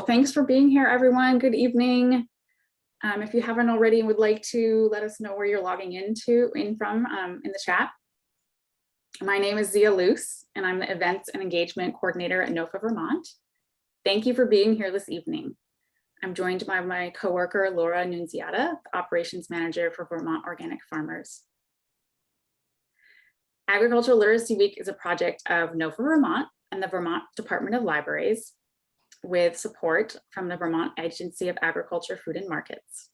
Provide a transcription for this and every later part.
Thanks for being here, everyone. Good evening. If you haven't already and would like to let us know where you're logging in from in the chat. My name is Zia Luce, and I'm the Events and Engagement Coordinator at NOFA Vermont. Thank you for being here this evening. I'm joined by my coworker, Laura Nunziata, Operations Manager for Vermont Organic Farmers. Agricultural Literacy Week is a project of NOFA Vermont and the Vermont Department of Libraries, with support from the Vermont Agency of Agriculture, Food and Markets.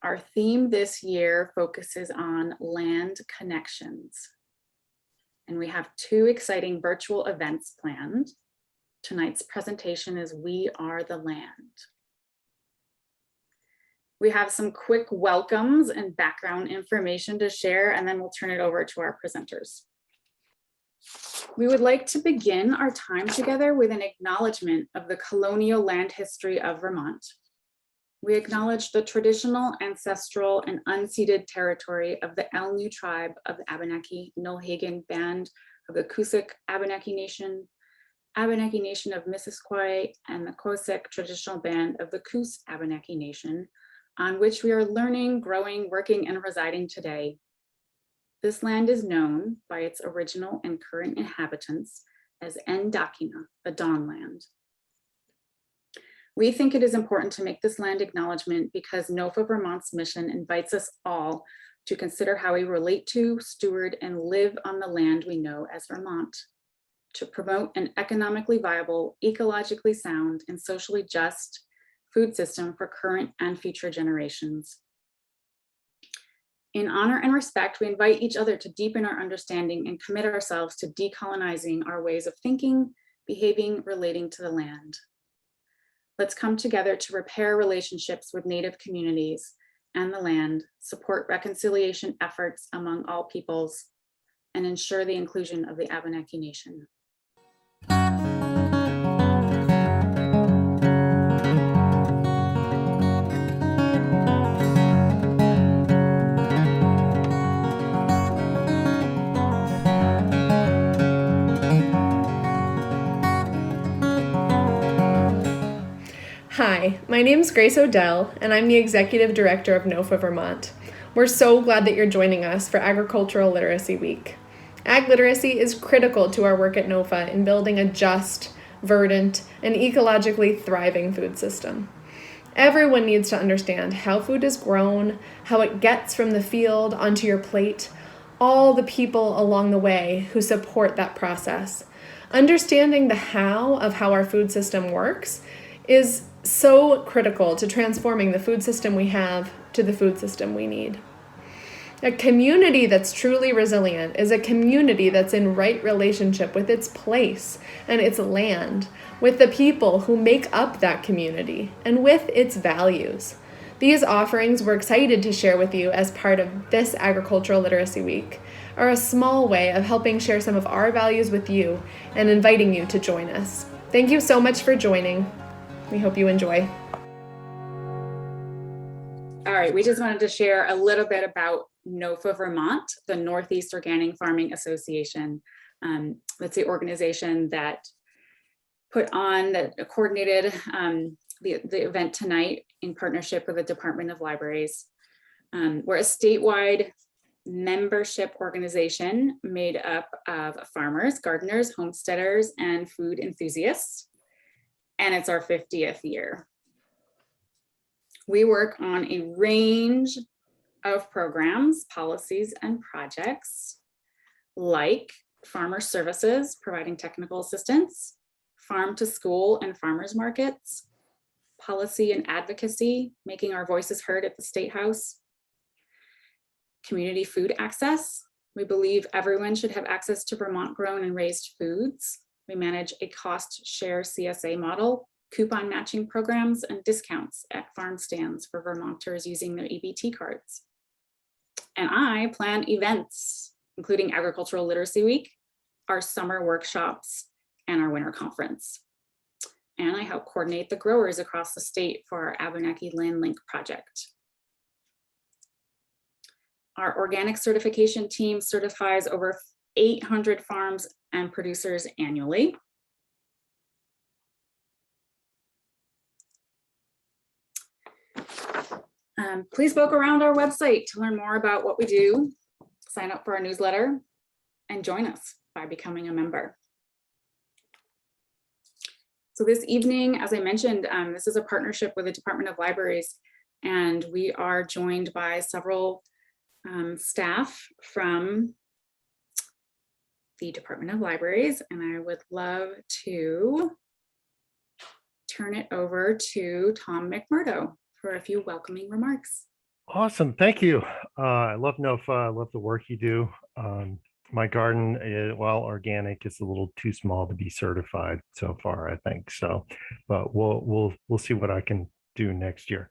Our theme this year focuses on land connections. And we have two exciting virtual events planned. Tonight's presentation is We Are the Land. We have some quick welcomes and background information to share, and then we'll turn it over to our presenters. We would like to begin our time together with an acknowledgement of the colonial land history of Vermont. We acknowledge the traditional, ancestral, and unceded territory of the Alnu tribe of the Abenaki Nulhegan band of the Cusik Abenaki Nation of Missisquoi, and the Cossack traditional band of the Coos Abenaki Nation, on which we are learning, growing, working, and residing today. This land is known by its original and current inhabitants as En-dak-enna, the Dawn Land. We think it is important to make this land acknowledgement because NOFA Vermont's mission invites us all to consider how we relate to, steward, and live on the land we know as Vermont, to promote an economically viable, ecologically sound, and socially just food system for current and future generations. In honor and respect, we invite each other to deepen our understanding and commit ourselves to decolonizing our ways of thinking, behaving, relating to the land. Let's come together to repair relationships with Native communities and the land, support reconciliation efforts among all peoples, and ensure the inclusion of the Abenaki Nation. Hi, my name is Grace Odell, and I'm the Executive Director of NOFA Vermont. We're so glad that you're joining us for Agricultural Literacy Week. Ag literacy is critical to our work at NOFA in building a just, verdant, and ecologically thriving food system. Everyone needs to understand how food is grown, how it gets from the field onto your plate, all the people along the way who support that process. Understanding the how of how our food system works is so critical to transforming the food system we have to the food system we need. A community that's truly resilient is a community that's in right relationship with its place and its land, with the people who make up that community, and with its values. These offerings we're excited to share with you as part of this Agricultural Literacy Week are a small way of helping share some of our values with you and inviting you to join us. Thank you so much for joining. We hope you enjoy. All right, we just wanted to share a little bit about NOFA Vermont, the Northeast Organic Farming Association. That's the organization that coordinated the event tonight in partnership with the Department of Libraries. We're a statewide membership organization made up of farmers, gardeners, homesteaders, and food enthusiasts. And it's our 50th year. We work on a range of programs, policies, and projects like farmer services, providing technical assistance, farm to school and farmers markets, policy and advocacy, making our voices heard at the State House, community food access. We believe everyone should have access to Vermont grown and raised foods. We manage a cost share CSA model, coupon matching programs, and discounts at farm stands for Vermonters using their EBT cards. And I plan events, including Agricultural Literacy Week, our summer workshops, and our winter conference. And I help coordinate the growers across the state for our Abenaki Land Link project. Our organic certification team certifies over 800 farms and producers annually. Please poke around our website to learn more about what we do, sign up for our newsletter, and join us by becoming a member. So this evening, as I mentioned, this is a partnership with the Department of Libraries, and we are joined by several staff from the Department of Libraries, and I would love to turn it over to Tom McMurdo for a few welcoming remarks. Awesome, thank you. I love NOFA, I love the work you do. My garden, while organic, is a little too small to be certified so far, I think. So, but we'll see what I can do next year.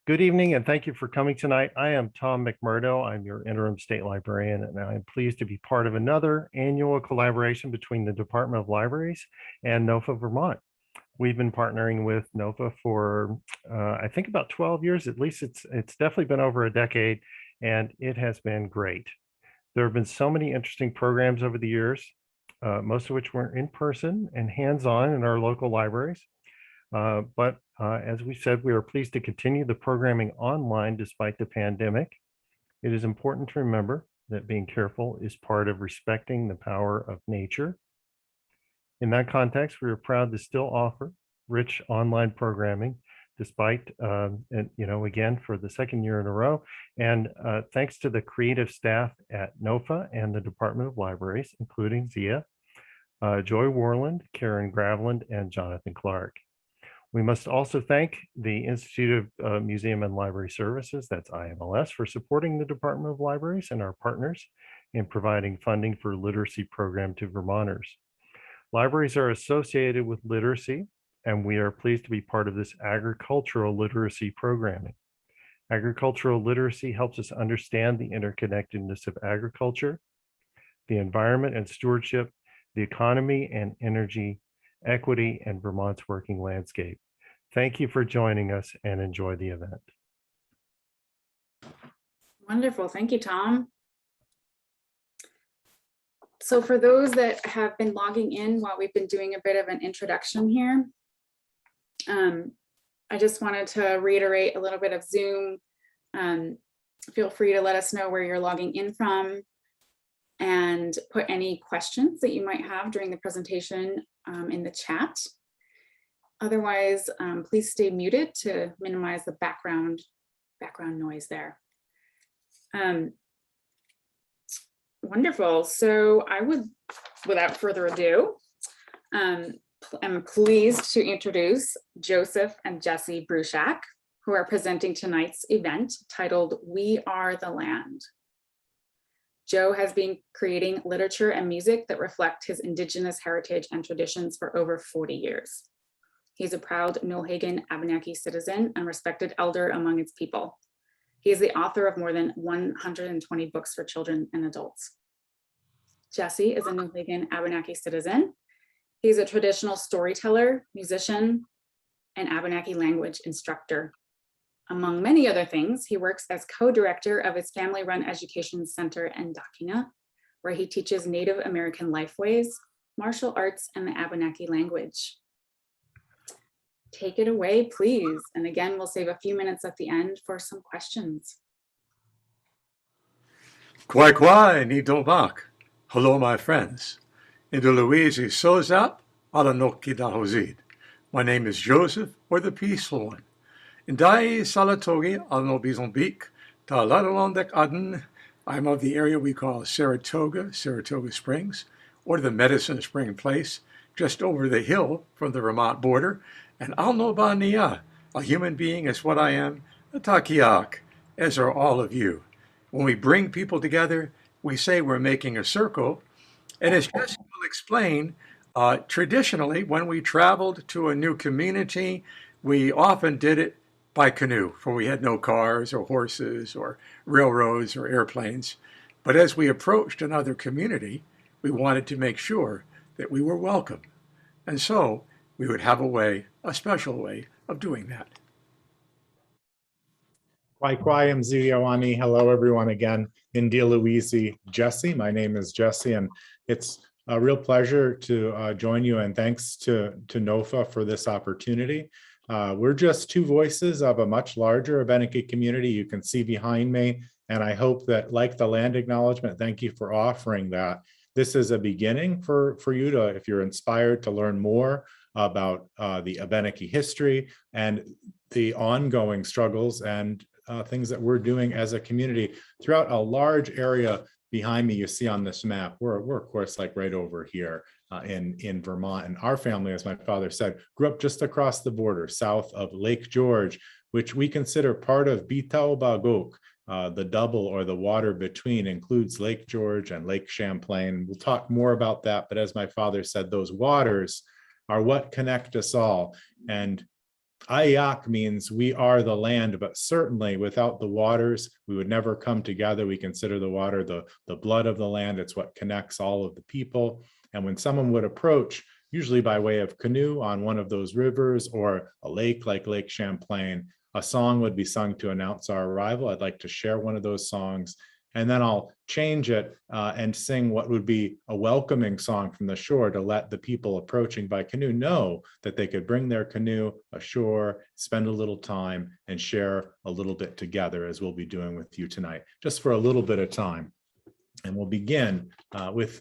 Good evening, and thank you for coming tonight. I am Tom McMurdo. I'm your interim state librarian, and I'm pleased to be part of another annual collaboration between the Department of Libraries and NOFA Vermont. We've been partnering with NOFA for, I think, about 12 years. At least it's definitely been over a decade, and it has been great. There have been so many interesting programs over the years, most of which were in person and hands-on in our local libraries. But as we said, we are pleased to continue the programming online despite the pandemic. It is important to remember that being careful is part of respecting the power of nature. In that context, we are proud to still offer rich online programming despite, and again, for the second year in a row. And thanks to the creative staff at NOFA and the Department of Libraries, including Zia, Joy Warland, Karen Graveland, and Jonathan Clark. We must also thank the Institute of Museum and Library Services, that's IMLS, for supporting the Department of Libraries and our partners in providing funding for literacy program to Vermonters. Libraries are associated with literacy, and we are pleased to be part of this agricultural literacy programming. Agricultural literacy helps us understand the interconnectedness of agriculture, the environment and stewardship, the economy and energy, equity, and Vermont's working landscape. Thank you for joining us, and enjoy the event. Wonderful, thank you, Tom. So for those that have been logging in while we've been doing a bit of an introduction here, I just wanted to reiterate a little bit of Zoom. Feel free to let us know where you're logging in from and put any questions that you might have during the presentation in the chat. Otherwise, please stay muted to minimize the background noise there. Wonderful. So I would, without further ado, I'm pleased to introduce Joseph and Jesse Bruchac, who are presenting tonight's event titled "We Are the Land." Joe has been creating literature and music that reflect his Indigenous heritage and traditions for over 40 years. He's a proud Nulhegan Abenaki citizen and respected elder among its people. He is the author of more than 120 books for children and adults. Jesse is a Nulhegan Abenaki citizen. He's a traditional storyteller, musician, and Abenaki language instructor. Among many other things, he works as co-director of his family-run education center, Ndakinna, where he teaches Native American lifeways, martial arts, and the Abenaki language. Take it away, please. And again, we'll save a few minutes at the end for some questions. Kwai kwai ni dobak. Hello, my friends. Induluizi sozap alanoki dahozid. My name is Joseph, or the Peaceful One. Indai salatogi alnobizonbik ta ladalondak-enna. I'm of the area we call Saratoga Springs, or the Medicine Spring Place, just over the hill from the Vermont border. And Aln8ba, a human being is what I am, a takiak, as are all of you. When we bring people together, we say we're making a circle. And as Jesse will explain, traditionally, when we traveled to a new community, we often did it by canoe, for we had no cars or horses or railroads or airplanes. But as we approached another community, we wanted to make sure that we were welcome. And so we would have a special way of doing that. Kwai kwai mzuyawani. Hello, everyone again. India Louisi, Jesse. My name is Jesse, and it's a real pleasure to join you, and thanks to NOFA for this opportunity. We're just two voices of a much larger Abenaki community you can see behind me. And I hope that, like the land acknowledgement, thank you for offering that. This is a beginning for you to, if you're inspired to learn more about the Abenaki history and the ongoing struggles and things that we're doing as a community throughout a large area behind me. You see on this map, we're of course like right over here in Vermont, and our family, as my father said, grew up just across the border south of Lake George, which we consider part of Petonbowk. The double, or the water between, includes Lake George and Lake Champlain. We'll talk more about that, but as my father said, those waters are what connect us all. And Ayak means we are the land, but certainly without the waters, we would never come together. We consider the water the blood of the land. It's what connects all of the people. And when someone would approach, usually by way of canoe on one of those rivers or a lake like Lake Champlain, a song would be sung to announce our arrival. I'd like to share one of those songs, and then I'll change it and sing what would be a welcoming song from the shore to let the people approaching by canoe know that they could bring their canoe ashore, spend a little time, and share a little bit together, as we'll be doing with you tonight, just for a little bit of time. And we'll begin with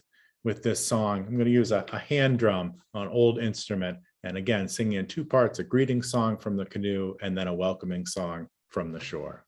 this song. I'm going to use a hand drum on an old instrument, and again, singing in two parts, a greeting song from the canoe and then a welcoming song from the shore.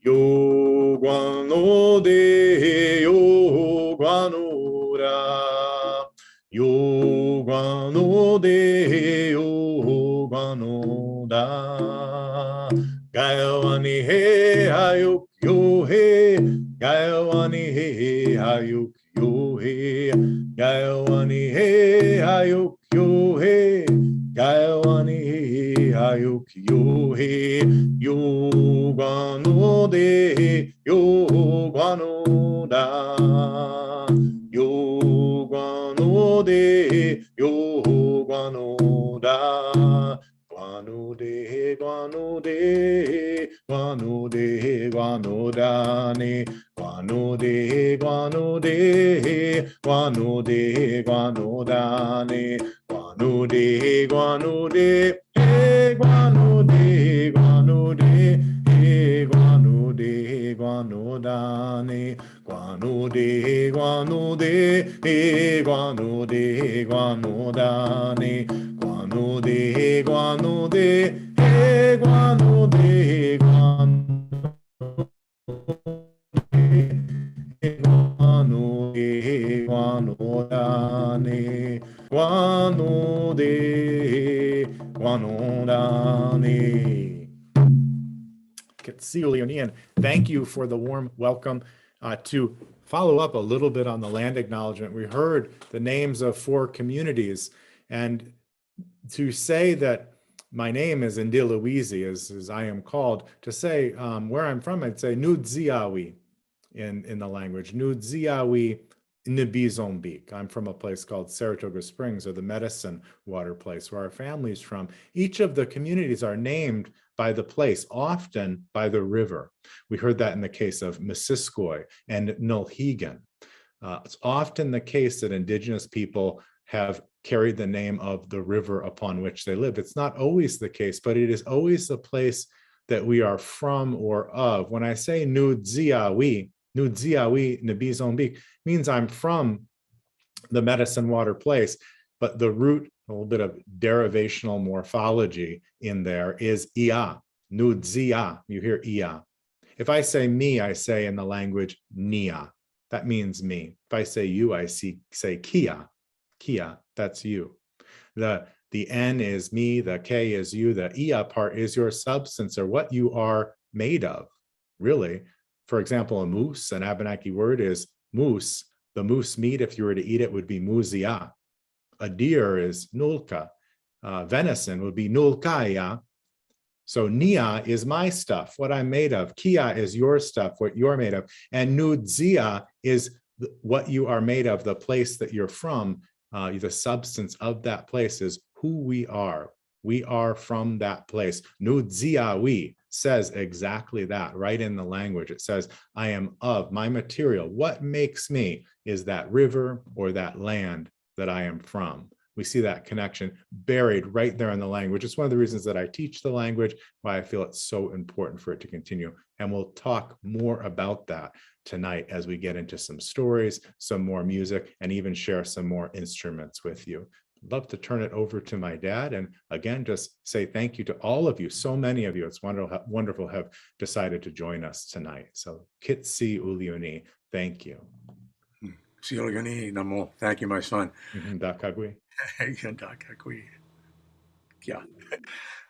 Yo guano de yo guano ra, yo guano de yo guano da, gaiwani he ayuk yo he, gaiwani he ayuk yo he, gaiwani he ayuk yo he, gaiwani he ayuk yo he, yo guano de yo guano da, yo guano de yo guano da, guano de guano de guano de guano da ne, guano de guano de guano de guano da ne, guano de guano de guano de guano de guano de guano da ne, guano de guano de guano de guano da ne, guano de guano de guano de guano de guano da ne, guano de guano da ne. Leonian, thank you for the warm welcome. To follow up a little bit on the land acknowledgement, we heard the names of 4 communities, and to say that my name is Ndiluwizi, as I am called, to say where I'm from, I'd say Nudziawi in the language, Nudziawi Nibizonbeek. I'm from a place called Saratoga Springs, or the Medicine Water place, where our family's from. Each of the communities are named by the place, often by the river. We heard that in the case of Missisquoi and Nulhegan. It's often the case that Indigenous people have carried the name of the river upon which they live. It's not always the case, but it is always the place that we are from or of. When I say Nudziawi Nibizonbeek, means I'm from the Medicine Water place, but the root, a little bit of derivational morphology in there, is ia, Nudzia. You hear ia. If I say me, I say in the language nia. That means me. If I say you, I say kia. Kia, that's you. The N is me, the K is you, the ia part is your substance, or what you are made of, really. For example, a moose, an Abenaki word, is moose. The moose meat, if you were to eat it, would be muzia. A deer is nulka. Venison would be nulkaya. So nia is my stuff, what I'm made of. Kia is your stuff, what you're made of. And nudzia is what you are made of, the place that you're from. The substance of that place is who we are. We are from that place. Nudziawi says exactly that right in the language. It says, I am of my material. What makes me is that river or that land that I am from. we see that connection buried right there in the language. It's one of the reasons that I teach the language, why I feel it's so important for it to continue. And we'll talk more about that tonight as we get into some stories, some more music, and even share some more instruments with you. I'd love to turn it over to my dad. And again, just say thank you to all of you. So many of you, it's wonderful have decided to join us tonight. So Kitsi Uliuni, thank you. Siolgani Namo. Thank you, my son. En-dak-enna. Yeah.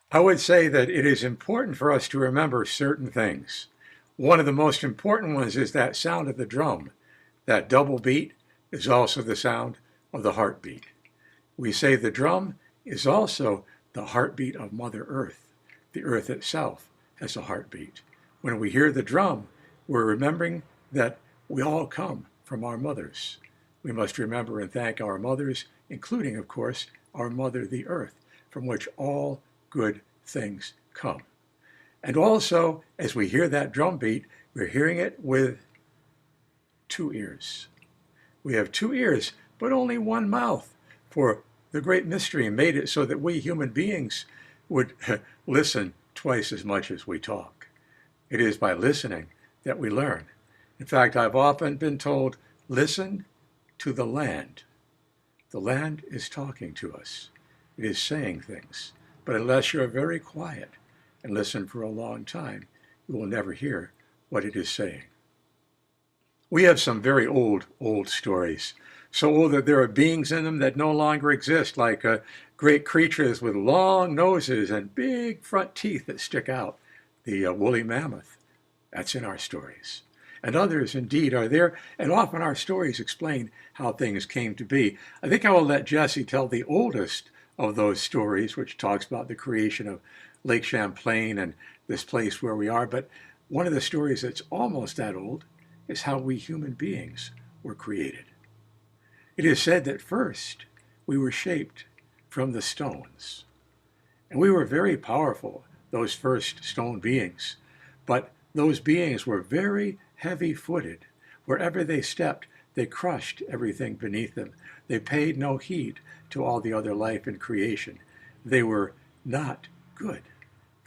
I would say that it is important for us to remember certain things. One of the most important ones is that sound of the drum. That double beat is also the sound of the heartbeat. We say the drum is also the heartbeat of Mother Earth. The earth itself has a heartbeat. When we hear the drum, we're remembering that we all come from our mothers. We must remember and thank our mothers, including, of course, our mother, the earth, from which all good things come. And also, as we hear that drum beat, we're hearing it with 2 ears. We have 2 ears, but only 1 mouth, for the great mystery made it so that we human beings would listen twice as much as we talk. It is by listening that we learn. In fact, I've often been told, listen to the land. The land is talking to us. It is saying things. But unless you're very quiet and listen for a long time, you will never hear what it is saying. We have some very old stories. So old that there are beings in them that no longer exist, like great creatures with long noses and big front teeth that stick out. The woolly mammoth, that's in our stories. And others indeed are there, and often our stories explain how things came to be. I think I will let Jesse tell the oldest of those stories, which talks about the creation of Lake Champlain and this place where we are. But one of the stories that's almost that old is how we human beings were created. It is said that first we were shaped from the stones. And we were very powerful, those first stone beings. But those beings were very heavy-footed. Wherever they stepped, they crushed everything beneath them. They paid no heed to all the other life in creation. They were not good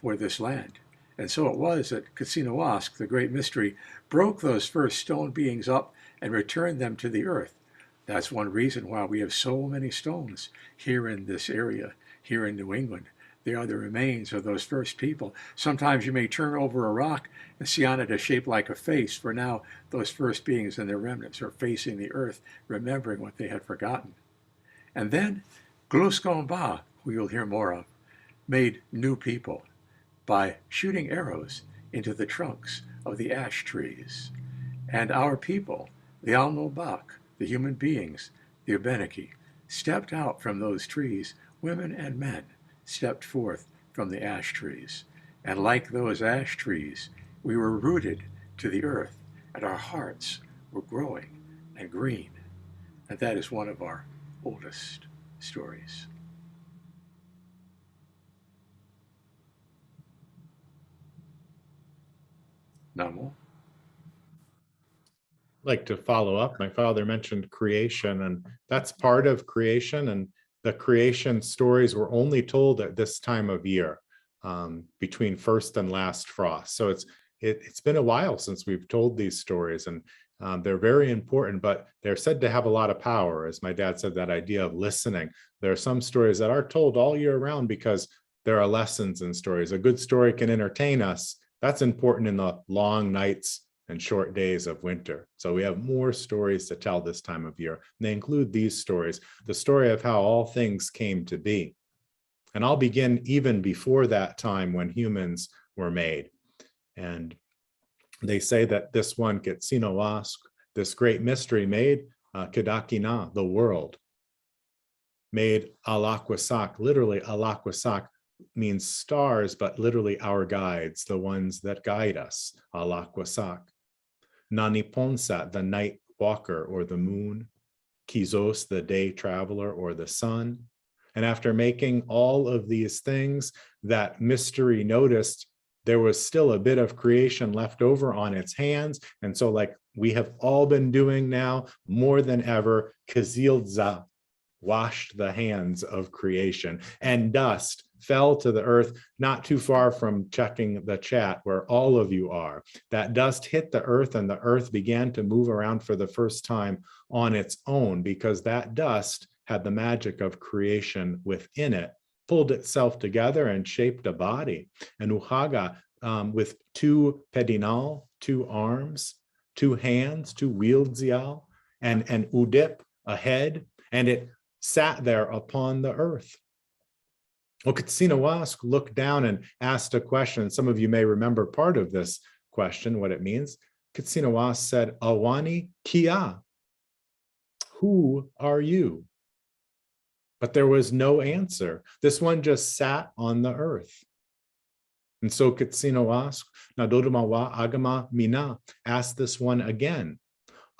for this land. And so it was that Katsinawask, the great mystery, broke those first stone beings up and returned them to the earth. That's one reason why we have so many stones here in this area, here in New England. They are the remains of those first people. Sometimes you may turn over a rock and see on it a shape like a face, for now those first beings and their remnants are facing the earth, remembering what they had forgotten. And then Gluskonba, who you'll hear more of, made new people by shooting arrows into the trunks of the ash trees. And our people, the Aln8ba, the human beings, the Abenaki, stepped out from those trees, women and men, stepped forth from the ash trees. And like those ash trees, we were rooted to the earth, and our hearts were growing and green. And that is one of our oldest stories. Namo. Like to follow up, my father mentioned creation, and that's part of creation, and the creation stories were only told at this time of year, between first and last frost. So it's been a while since we've told these stories, and they're very important, but they're said to have a lot of power. As my dad said, that idea of listening. There are some stories that are told all year round because there are lessons in stories. A good story can entertain us. That's important in the long nights and short days of winter. So we have more stories to tell this time of year. And they include these stories, the story of how all things came to be. And I'll begin even before that time when humans were made. And they say that this one, Katsinawask, this great mystery made Ndakinna, the world, made Alakwasak, literally Alakwasak means stars, but literally our guides, the ones that guide us, Alakwasak. Naniponsat, the night walker or the moon, Kizos, the day traveler or the sun. And after making all of these things, that mystery noticed there was still a bit of creation left over on its hands. And so like we have all been doing now more than ever, Kazildza, washed the hands of creation, and dust fell to the earth, not too far from checking the chat where all of you are. That dust hit the earth, and the earth began to move around for the first time on its own, because that dust had the magic of creation within it, pulled itself together and shaped a body. And Uhaga, with two pedinal, two arms, two hands, two wieldzial, and udip, a head, and it sat there upon the earth. Well, Katsinawask looked down and asked a question. Some of you may remember part of this question, what it means. Katsinawask said, Awani Kia, who are you? But there was no answer. This one just sat on the earth. And so Katsinawask, Nadodumawa Agama Mina, asked this one again,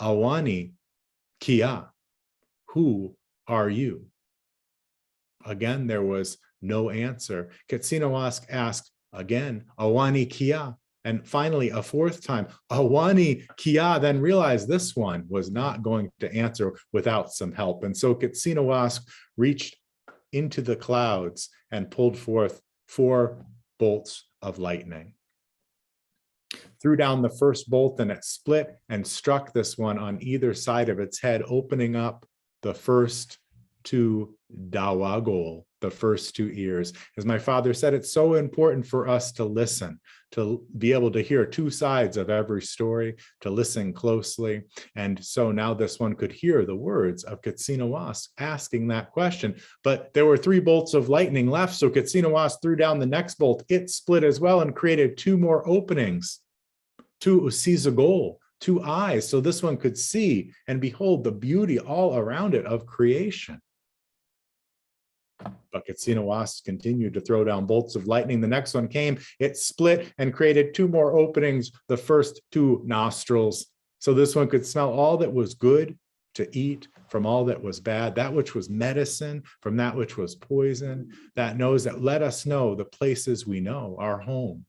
Awani Kia, who are you? Again, there was no answer. Katsinawask asked again, Awani Kia, and finally a fourth time, Awani Kia, then realized this one was not going to answer without some help. And so Katsinawask reached into the clouds and pulled forth 4 bolts of lightning. Threw down the first bolt, and it split and struck this one on either side of its head, opening up the first 2 dawagol, the first 2 ears. As my father said, it's so important for us to listen, to be able to hear 2 sides of every story, to listen closely. And so now this one could hear the words of Katsinawask asking that question. But there were 3 bolts of lightning left, so Katsinawask threw down the next bolt. It split as well and created 2 more openings, 2 usizagol, 2 eyes, so this one could see and behold the beauty all around it of creation. But Katsinawask continued to throw down bolts of lightning. The next one came, it split and created 2 more openings, the first 2 nostrils. So this one could smell all that was good to eat from all that was bad, that which was medicine from that which was poison, that nose that let us know the places we know, our home,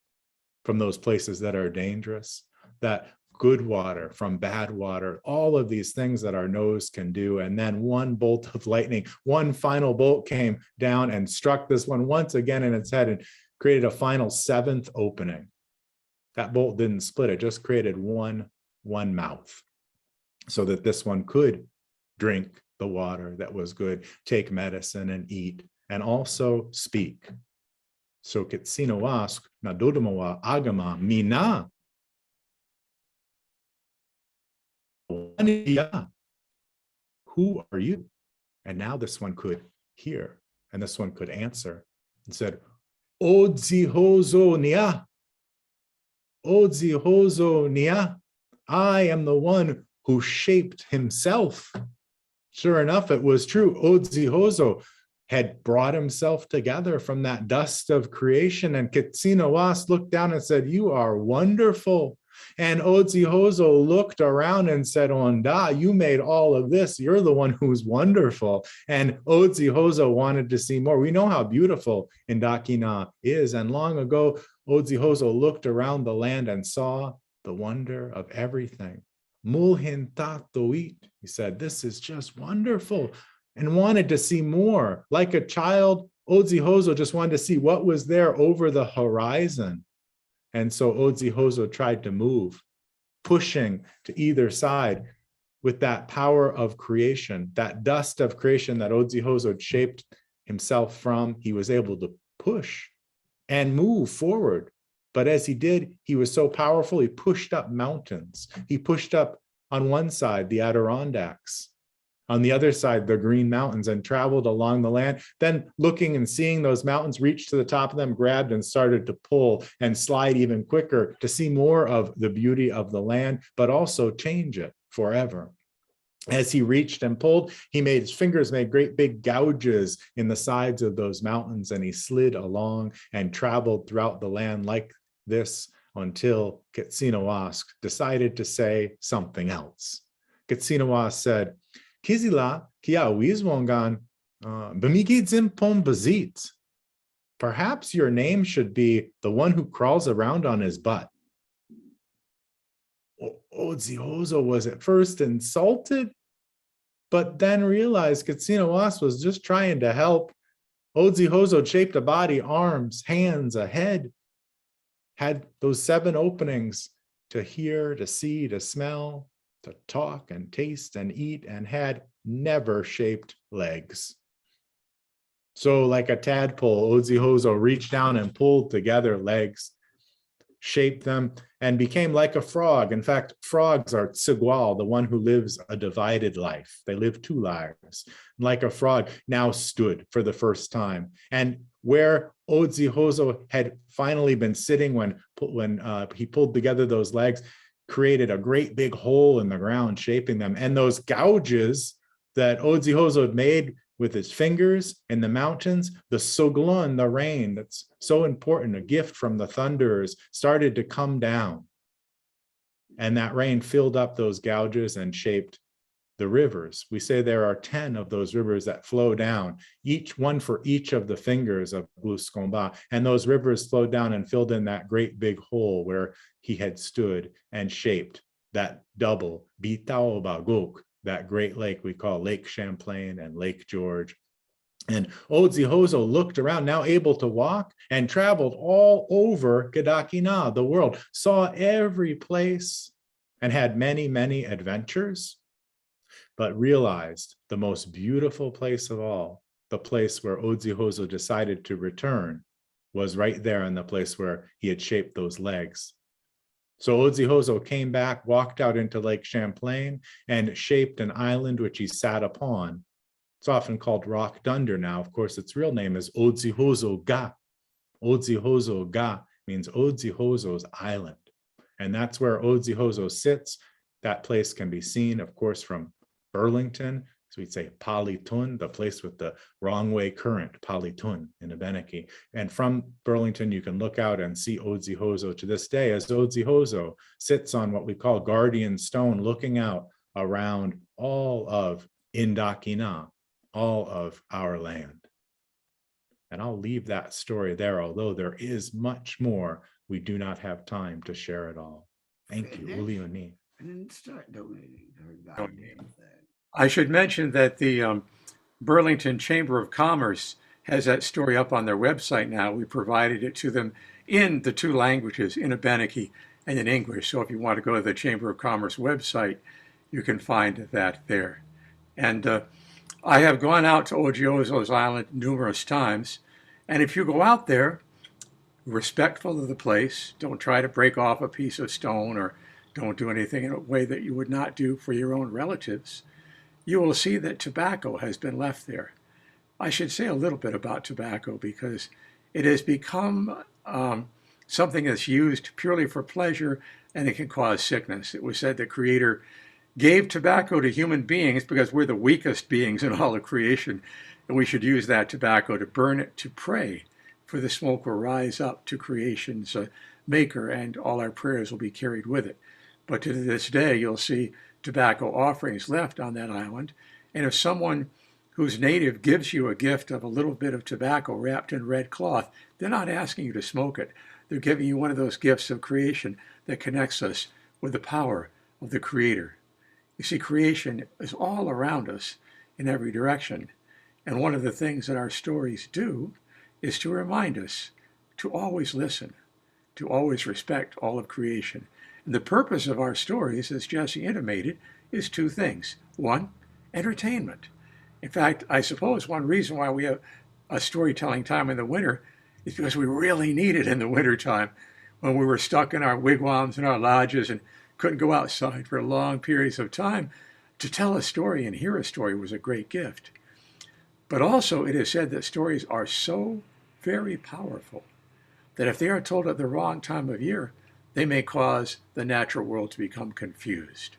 from those places that are dangerous, that good water from bad water, all of these things that our nose can do. And then 1 bolt of lightning, 1 final bolt came down and struck this one once again in its head and created a final 7th opening. That bolt didn't split, it just created one mouth, so that this one could drink the water that was good, take medicine and eat, and also speak. So Katsinawask, Nadodumawa Agama Mina, who are you? And now this one could hear, and this one could answer, and said, Odzihozo Nia, Odzihozo Nia, I am the one who shaped himself. Sure enough, it was true. Odzihozo had brought himself together from that dust of creation, and Katsinawask looked down and said, you are wonderful. And Odzihozo looked around and said, Onda, you made all of this. You're the one who's wonderful. And Odzihozo wanted to see more. We know how beautiful Ndakinna is. And long ago, Odzihozo looked around the land and saw the wonder of everything. Mulhin tatoit, he said, this is just wonderful, and wanted to see more. Like a child, Odzihozo just wanted to see what was there over the horizon. And so Odzihozo tried to move, pushing to either side with that power of creation, that dust of creation that Odzihozo shaped himself from. He was able to push and move forward. But as he did, he was so powerful, he pushed up mountains. He pushed up on one side, the Adirondacks, on the other side, the Green Mountains, and traveled along the land. Then looking and seeing those mountains, reached to the top of them, grabbed and started to pull and slide even quicker to see more of the beauty of the land, but also change it forever. As he reached and pulled, his fingers made great big gouges in the sides of those mountains, and he slid along and traveled throughout the land like this until Katsinawask decided to say something else. Katsinawask said, Kizila kia wizwongan bamigizim pombazit. Perhaps your name should be the one who crawls around on his butt. Odzihozo was at first insulted, but then realized Katsinawas was just trying to help. Odzihozo shaped a body, arms, hands, a head, had those 7 openings to hear, to see, to smell, to talk and taste and eat, and had never shaped legs. So like a tadpole, Odzihozo reached down and pulled together legs, shaped them, and became like a frog. In fact, frogs are tsigual, the one who lives a divided life. They live 2 lives. Like a frog, now stood for the first time. And where Odzihozo had finally been sitting when he pulled together those legs, created a great big hole in the ground, shaping them. And those gouges that Odzihozo had made with his fingers in the mountains, the soglun, the rain that's so important, a gift from the thunderers, started to come down. And that rain filled up those gouges and shaped the rivers. We say there are 10 of those rivers that flow down, each one for each of the fingers of Bluskomba. And those rivers flowed down and filled in that great big hole where he had stood and shaped that double Bitaobagok, that great lake we call Lake Champlain and Lake George. And Odzihozo looked around, now able to walk, and traveled all over Ndakinna, the world, saw every place, and had many, many adventures, but realized the most beautiful place of all, the place where Odzihozo decided to return, was right there in the place where he had shaped those legs. So Odzihozo came back, walked out into Lake Champlain, and shaped an island which he sat upon. It's often called Rock Dunder now. Of course, its real name is Odzihozo Ga. Odzihozo Ga means Odzihozo's island. And that's where Odzihozo sits. That place can be seen, of course, from Burlington. So we'd say Palitun, the place with the wrong way current, Palitun in Abenaki. And from Burlington, you can look out and see Odzihozo to this day, as Odzihozo sits on what we call Guardian Stone, looking out around all of en-dak-enna, all of our land. And I'll leave that story there, although there is much more. We do not have time to share it all. Thank you, Ulioni. I didn't start donating. I should mention that the Burlington Chamber of Commerce has that story up on their website now. We provided it to them in the 2 languages, in Abenaki and in English. So if you want to go to the Chamber of Commerce website, you can find that there. And I have gone out to Odzihozo's island numerous times. And if you go out there, respectful of the place, don't try to break off a piece of stone or don't do anything in a way that you would not do for your own relatives, you will see that tobacco has been left there. I should say a little bit about tobacco because it has become something that's used purely for pleasure, and it can cause sickness. It was said the Creator gave tobacco to human beings because we're the weakest beings in all of creation, and we should use that tobacco to burn it to pray, for the smoke will rise up to creation's maker, and all our prayers will be carried with it. But to this day, you'll see tobacco offerings left on that island. And if someone who's native gives you a gift of a little bit of tobacco wrapped in red cloth, they're not asking you to smoke it. They're giving you one of those gifts of creation that connects us with the power of the Creator. You see, creation is all around us in every direction. And one of the things that our stories do is to remind us to always listen, to always respect all of creation. And the purpose of our stories, as Jesse intimated, is 2 things. 1, entertainment. In fact, I suppose one reason why we have a storytelling time in the winter is because we really need it in the wintertime when we were stuck in our wigwams and our lodges and couldn't go outside for long periods of time. To tell a story and hear a story was a great gift. But also it is said that stories are so very powerful that if they are told at the wrong time of year, they may cause the natural world to become confused.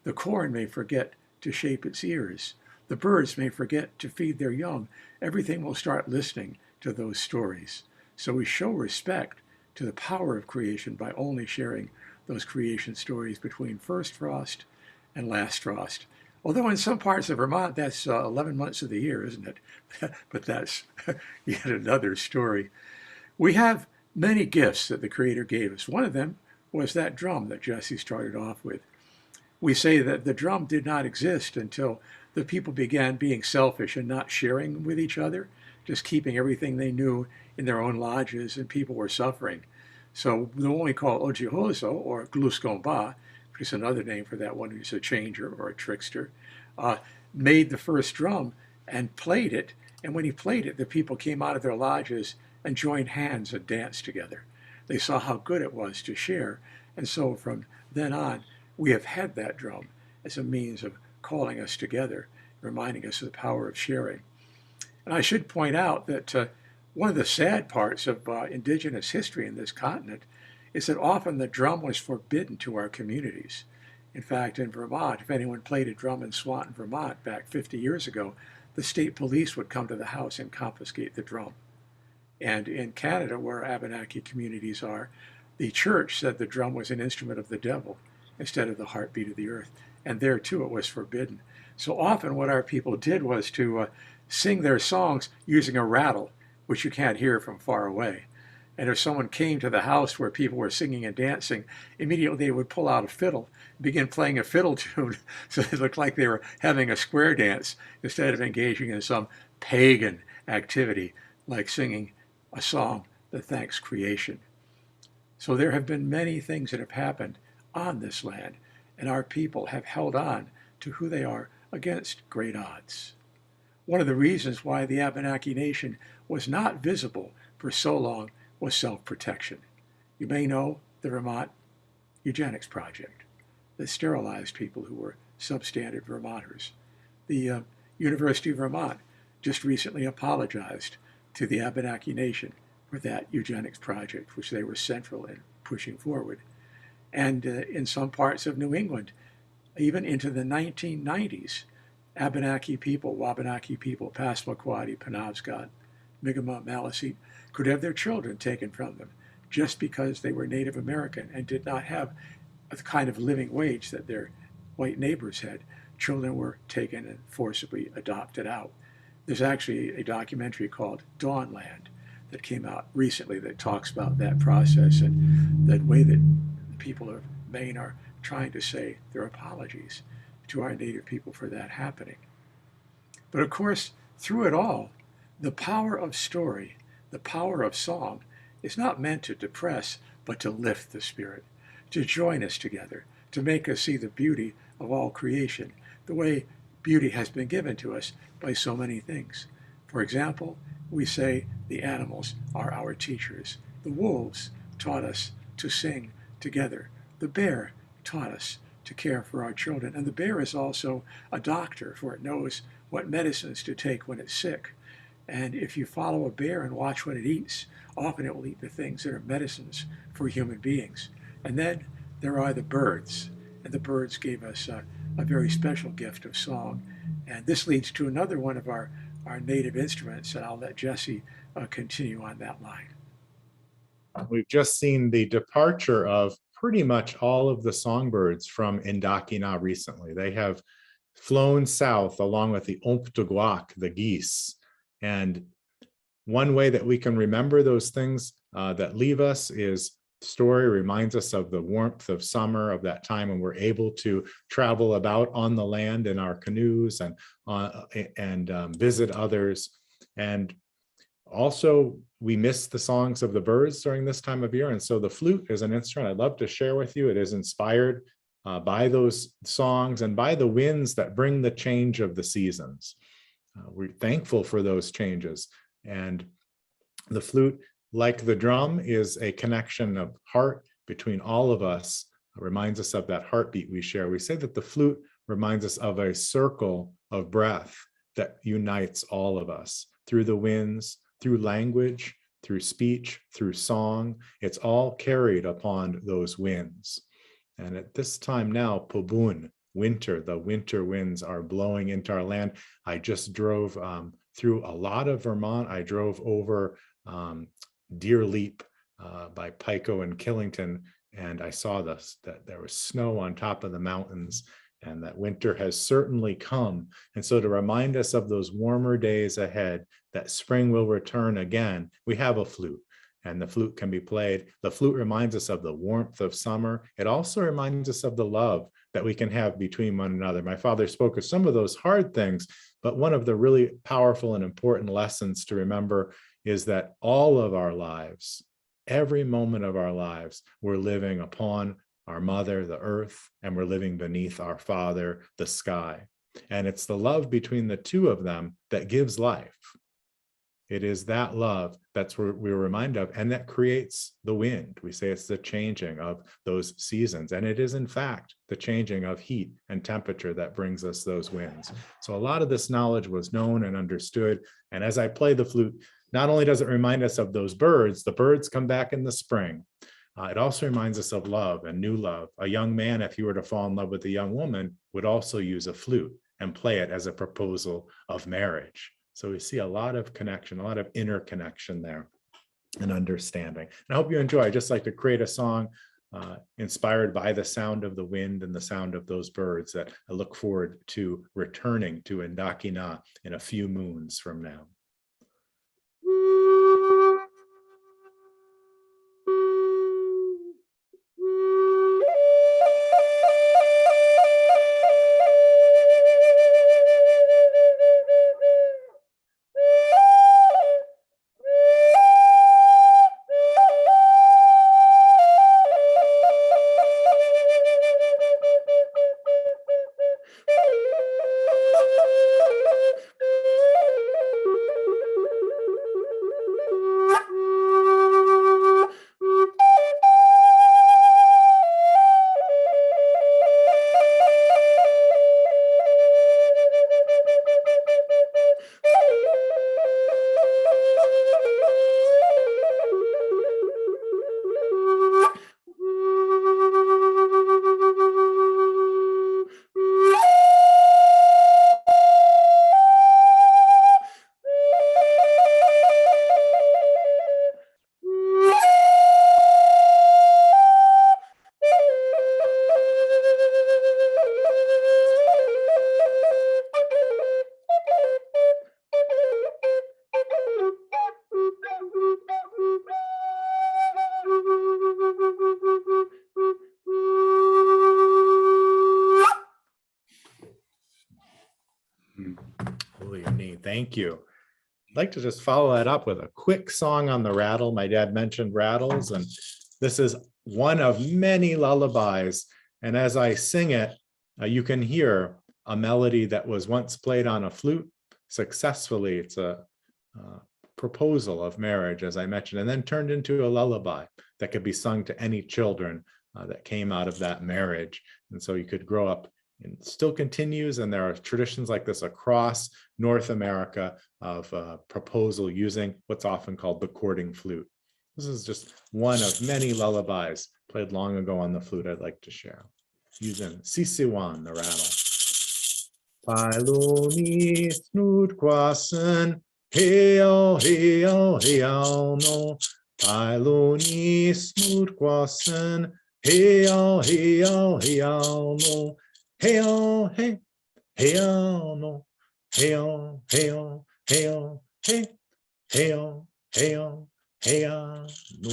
The corn may forget to shape its ears. The birds may forget to feed their young. Everything will start listening to those stories. So we show respect to the power of creation by only sharing those creation stories between first frost and last frost. Although in some parts of Vermont, that's 11 months of the year, isn't it? But that's yet another story. We have many gifts that the Creator gave us. One of them was that drum that Jesse started off with. we say that the drum did not exist until the people began being selfish and not sharing with each other, just keeping everything they knew in their own lodges, and people were suffering. So the one we call Ojihozo, or Gluskomba, which is another name for that one who's a changer or a trickster, made the first drum and played it. And when he played it, the people came out of their lodges and joined hands and danced together. They saw how good it was to share. And so from then on, we have had that drum as a means of calling us together, reminding us of the power of sharing. And I should point out that one of the sad parts of Indigenous history in this continent is that often the drum was forbidden to our communities. In fact, in Vermont, if anyone played a drum in Swanton, Vermont, back 50 years ago, the state police would come to the house and confiscate the drum. And in Canada, where Abenaki communities are, the church said the drum was an instrument of the devil instead of the heartbeat of the earth. And there too, it was forbidden. So often what our people did was to sing their songs using a rattle, which you can't hear from far away. And if someone came to the house where people were singing and dancing, immediately they would pull out a fiddle, begin playing a fiddle tune, so it looked like they were having a square dance instead of engaging in some pagan activity like singing a song that thanks creation. So there have been many things that have happened on this land, and our people have held on to who they are against great odds. One of the reasons why the Abenaki nation was not visible for so long was self-protection. You may know the Vermont Eugenics Project that sterilized people who were substandard Vermonters. The University of Vermont just recently apologized to the Abenaki nation for that eugenics project, which they were central in pushing forward. And in some parts of New England, even into the 1990s, Abenaki people, Wabanaki people, Passamaquoddy, Penobscot, Mi'kmaq, Maliseet, could have their children taken from them just because they were Native American and did not have the kind of living wage that their white neighbors had. Children were taken and forcibly adopted out. There's actually a documentary called Dawnland that came out recently that talks about that process and that way that the people of Maine are trying to say their apologies to our Native people for that happening. But of course, through it all, the power of story, the power of song, is not meant to depress, but to lift the spirit, to join us together, to make us see the beauty of all creation, the way beauty has been given to us by so many things. For example, we say the animals are our teachers. The wolves taught us to sing together. The bear taught us to care for our children. And the bear is also a doctor, for it knows what medicines to take when it's sick. And if you follow a bear and watch what it eats, often it will eat the things that are medicines for human beings. And then there are the birds. And the birds gave us a very special gift of song. And this leads to another one of our native instruments, and I'll let Jesse continue on that line. We've just seen the departure of pretty much all of the songbirds from Ndakinna recently. They have flown south along with the en-dak-enna, the geese. And one way that we can remember those things that leave us is story reminds us of the warmth of summer, of that time when we're able to travel about on the land in our canoes and visit others. And also, we miss the songs of the birds during this time of year. And so the flute is an instrument I'd love to share with you. It is inspired by those songs and by the winds that bring the change of the seasons. We're thankful for those changes. And the flute, like the drum, is a connection of heart between all of us. It reminds us of that heartbeat we share. We say that the flute reminds us of a circle of breath that unites all of us through the winds, through language, through speech, through song. It's all carried upon those winds. And at this time now, Pobun, winter, the winter winds are blowing into our land. I just drove through a lot of Vermont. I drove over Deer Leap by Pico and Killington, and I saw that there was snow on top of the mountains, and that winter has certainly come. And so to remind us of those warmer days ahead, that spring will return again, we have a flute. and the flute can be played. The flute reminds us of the warmth of summer. It also reminds us of the love that we can have between one another. My father spoke of some of those hard things, but one of the really powerful and important lessons to remember is that all of our lives, every moment of our lives, we're living upon our mother, the earth, and we're living beneath our father, the sky. And it's the love between the two of them that gives life. It is that love that's what we're reminded of, and that creates the wind. We say it's the changing of those seasons, and it is in fact the changing of heat and temperature that brings us those winds. So a lot of this knowledge was known and understood, and as I play the flute, not only does it remind us of those birds, the birds come back in the spring. It also reminds us of love and new love. A young man, if he were to fall in love with a young woman, would also use a flute and play it as a proposal of marriage. So we see a lot of connection, a lot of interconnection there and understanding. And I hope you enjoy. I just like to create a song inspired by the sound of the wind and the sound of those birds that I look forward to returning to Ndakinna in a few moons from now. Thank you. I'd like to just follow that up with a quick song on the rattle. My dad mentioned rattles, and this is one of many lullabies. And as I sing it, you can hear a melody that was once played on a flute successfully. It's a proposal of marriage, as I mentioned, and then turned into a lullaby that could be sung to any children that came out of that marriage. And so you could grow up. It still continues, and there are traditions like this across North America of proposal using what's often called the courting flute. This is just one of many lullabies played long ago on the flute I'd like to share, using Sisiwan, the rattle. Pailuni snood kwasen, heyo, heyo, heyo, no. Pailuni snood kwasen, heyo, heyo, heyo, no. Hey-oh, hey, hey-oh, no, hey-oh, hey-oh, hey-oh, hey, hey-oh, hey-oh, hey-oh, no.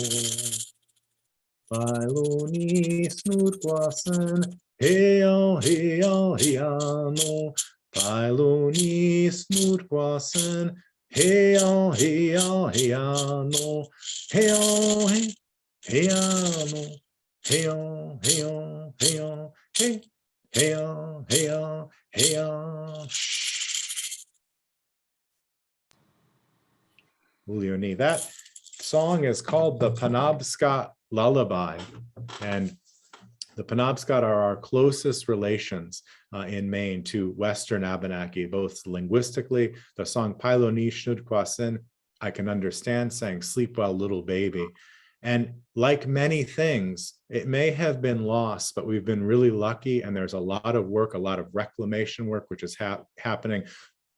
Pailuni snood kwasen, hey-oh, hey-oh, hey-oh, no. Pailuni snood kwasen, hey-oh, hey-oh, hey-oh, no. Hey-oh, hey, hey-oh, no, hey-oh, hey-oh, hey-oh, hey. Hey-oh, hey-oh, hey-oh. Ulioni. That song is called the Penobscot Lullaby. And the Penobscot are our closest relations in Maine to Western Abenaki, both linguistically. The song Pailoni Shnud Kwasin, I can understand, saying sleep well, little baby. And like many things, it may have been lost, but we've been really lucky. And there's a lot of work, a lot of reclamation work, which is happening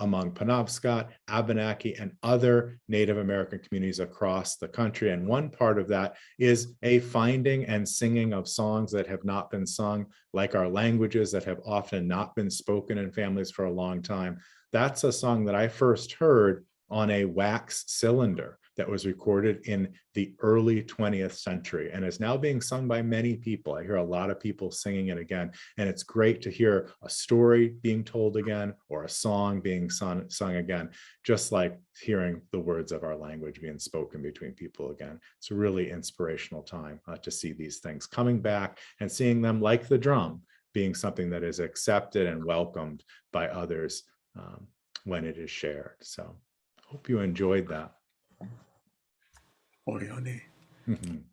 among Penobscot, Abenaki, and other Native American communities across the country. And one part of that is a finding and singing of songs that have not been sung, like our languages that have often not been spoken in families for a long time. That's a song that I first heard on a wax cylinder. that was recorded in the early 20th century and is now being sung by many people. I hear a lot of people singing it again, and it's great to hear a story being told again or a song being sung again, just like hearing the words of our language being spoken between people again. It's a really inspirational time to see these things coming back and seeing them, like the drum, being something that is accepted and welcomed by others when it is shared. So hope you enjoyed that. Orione. Mhm.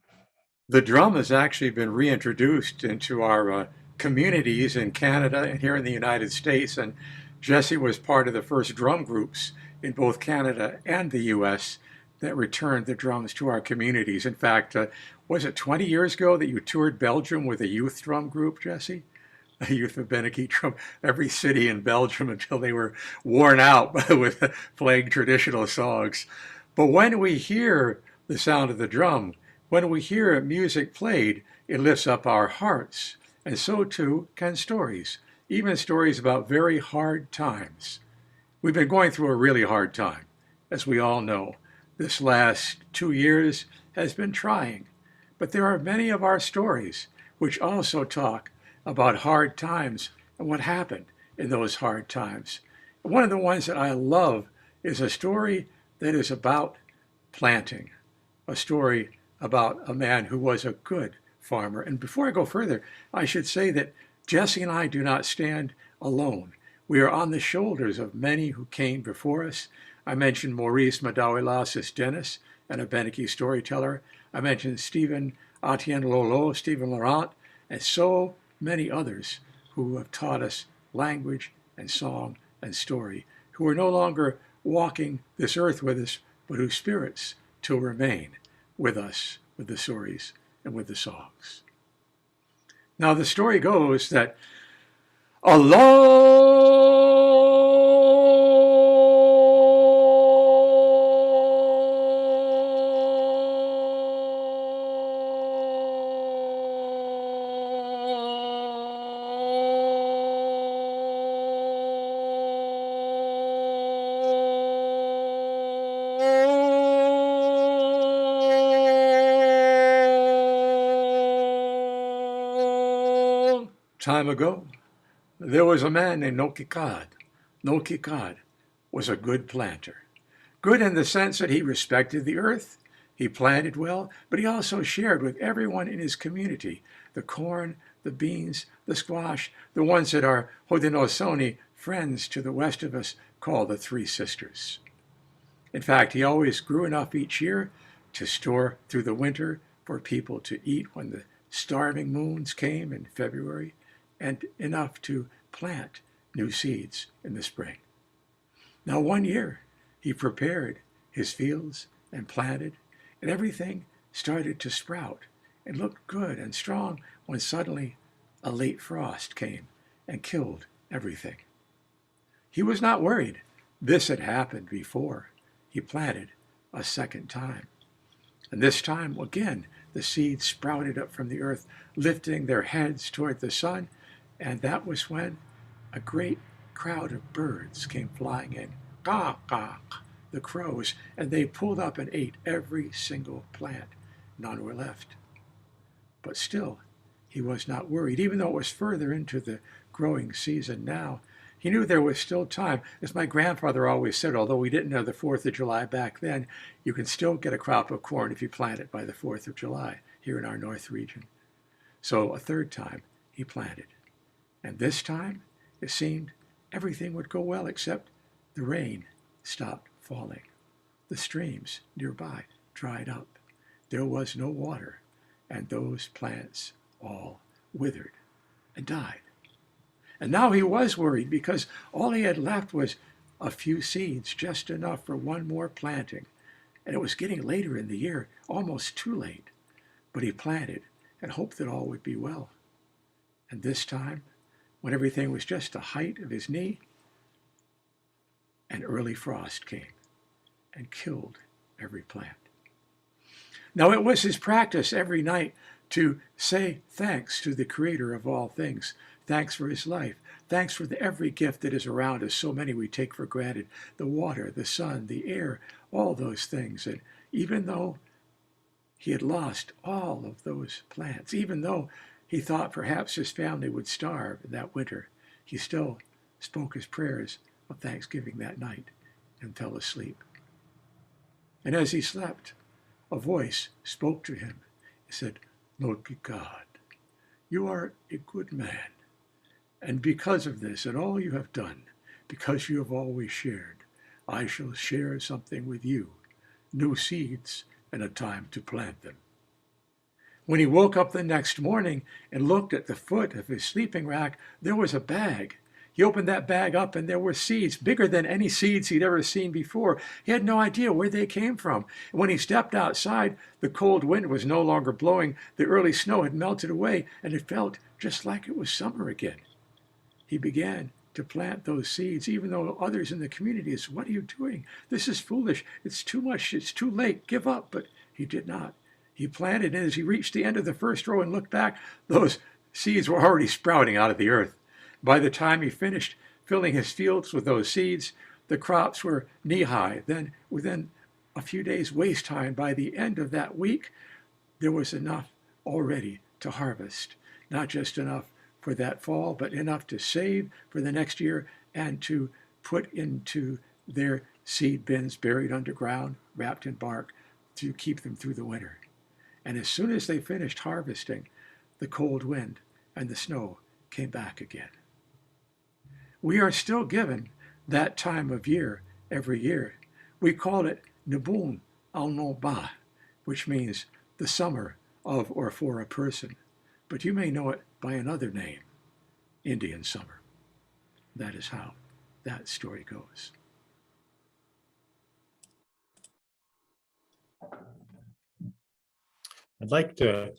The drum has actually been reintroduced into our communities in Canada and here in the United States. And Jesse was part of the first drum groups in both Canada and the US that returned the drums to our communities. In fact, was it 20 years ago that you toured Belgium with a youth drum group, Jesse? A youth Abenaki drum, every city in Belgium until they were worn out with playing traditional songs. But when we hear the sound of the drum, when we hear music played, it lifts up our hearts. And so too can stories, even stories about very hard times. We've been going through a really hard time, as we all know. This last 2 years has been trying, but there are many of our stories which also talk about hard times and what happened in those hard times. One of the ones that I love is a story that is about planting, a story about a man who was a good farmer. And before I go further, I should say that Jesse and I do not stand alone. We are on the shoulders of many who came before us. I mentioned Maurice Madawilas Dennis, an Abenaki storyteller. I mentioned Stephen Atienne Lolo, Stephen Laurent, and so many others who have taught us language and song and story, who are no longer walking this earth with us, but whose spirits still remain with us, with the stories and with the songs. Now, the story goes that a time ago, there was a man named Nokikad. Nokikad was a good planter. Good in the sense that he respected the earth, he planted well, but he also shared with everyone in his community the corn, the beans, the squash, the ones that our Haudenosaunee friends to the west of us call the Three Sisters. In fact, he always grew enough each year to store through the winter for people to eat when the starving moons came in February, and enough to plant new seeds in the spring. Now, one year, he prepared his fields and planted, and everything started to sprout and looked good and strong when suddenly a late frost came and killed everything. He was not worried. This had happened before. He planted a second time. And this time, again, the seeds sprouted up from the earth, lifting their heads toward the sun. And that was when a great crowd of birds came flying in. Caw, caw, the crows, and they pulled up and ate every single plant. None were left. But still, he was not worried, even though it was further into the growing season now. He knew there was still time. As my grandfather always said, although we didn't have the 4th of July back then, you can still get a crop of corn if you plant it by the 4th of July here in our north region. So a third time, he planted. And this time, it seemed everything would go well except the rain stopped falling. The streams nearby dried up. There was no water, and those plants all withered and died. And now he was worried because all he had left was a few seeds, just enough for one more planting. And it was getting later in the year, almost too late. But he planted and hoped that all would be well. And this time, when everything was just the height of his knee, an early frost came and killed every plant. Now, it was his practice every night to say thanks to the Creator of all things. Thanks for his life. Thanks for every gift that is around us. So many we take for granted. The water, the sun, the air, all those things. And even though he had lost all of those plants, even though he thought perhaps his family would starve that winter, he still spoke his prayers of thanksgiving that night and fell asleep. And as he slept, a voice spoke to him. It said, "Lord God, you are a good man. And because of this and all you have done, because you have always shared, I shall share something with you, new seeds and a time to plant them." When he woke up the next morning and looked at the foot of his sleeping rack, there was a bag. He opened that bag up and there were seeds bigger than any seeds he'd ever seen before. He had no idea where they came from. When he stepped outside, the cold wind was no longer blowing. The early snow had melted away and it felt just like it was summer again. He began to plant those seeds, even though others in the community said, "What are you doing? This is foolish. It's too much. It's too late. Give up." But he did not. He planted, and as he reached the end of the first row and looked back, those seeds were already sprouting out of the earth. By the time he finished filling his fields with those seeds, the crops were knee-high. Then, within a few days' waste time, by the end of that week, there was enough already to harvest. Not just enough for that fall, but enough to save for the next year and to put into their seed bins buried underground, wrapped in bark, to keep them through the winter. And as soon as they finished harvesting, the cold wind and the snow came back again. We are still given that time of year every year. We call it Nibun Aln8ba, which means the summer of or for a person. But you may know it by another name, Indian summer. That is how that story goes. I'd like to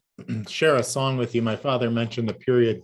share a song with you. My father mentioned the period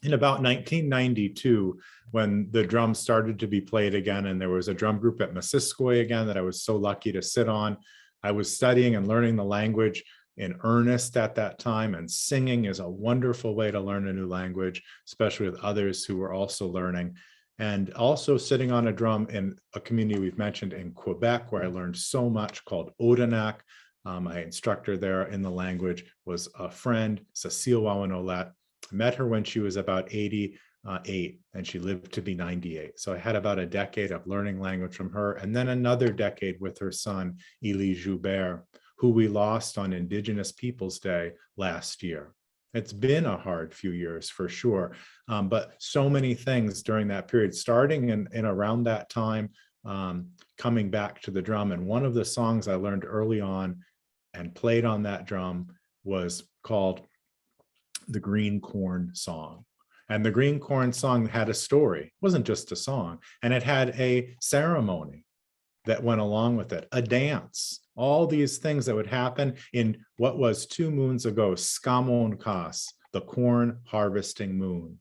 in about 1992 when the drums started to be played again, and there was a drum group at Missisquoi again that I was so lucky to sit on. I was studying and learning the language in earnest at that time, and singing is a wonderful way to learn a new language, especially with others who were also learning. And also sitting on a drum in a community we've mentioned in Quebec, where I learned so much, called Odanak. My instructor there in the language was a friend, Cecile Wawanolet. I met her when she was about 88, and she lived to be 98. So I had about a decade of learning language from her, and then another decade with her son, Élie Joubert, who we lost on Indigenous Peoples Day last year. It's been a hard few years for sure, but so many things during that period, starting in around that time, coming back to the drum. And one of the songs I learned early on and played on that drum was called the Green Corn Song. And the Green Corn Song had a story. It wasn't just a song. And it had a ceremony that went along with it, a dance, all these things that would happen in what was 2 moons ago, Skamon Kas, the corn harvesting moon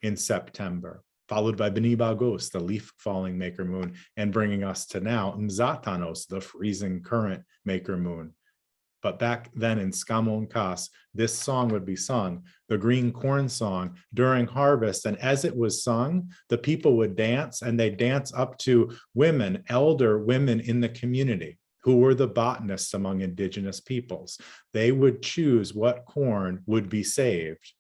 in September, followed by Benibagos, the leaf falling maker moon, and bringing us to now, Mzatanos, the freezing current maker moon. But back then in Skamon Kas, this song would be sung, the Green Corn Song, during harvest. And as it was sung, the people would dance, and they'd dance up to women, elder women in the community, who were the botanists among Indigenous peoples. They would choose what corn would be saved,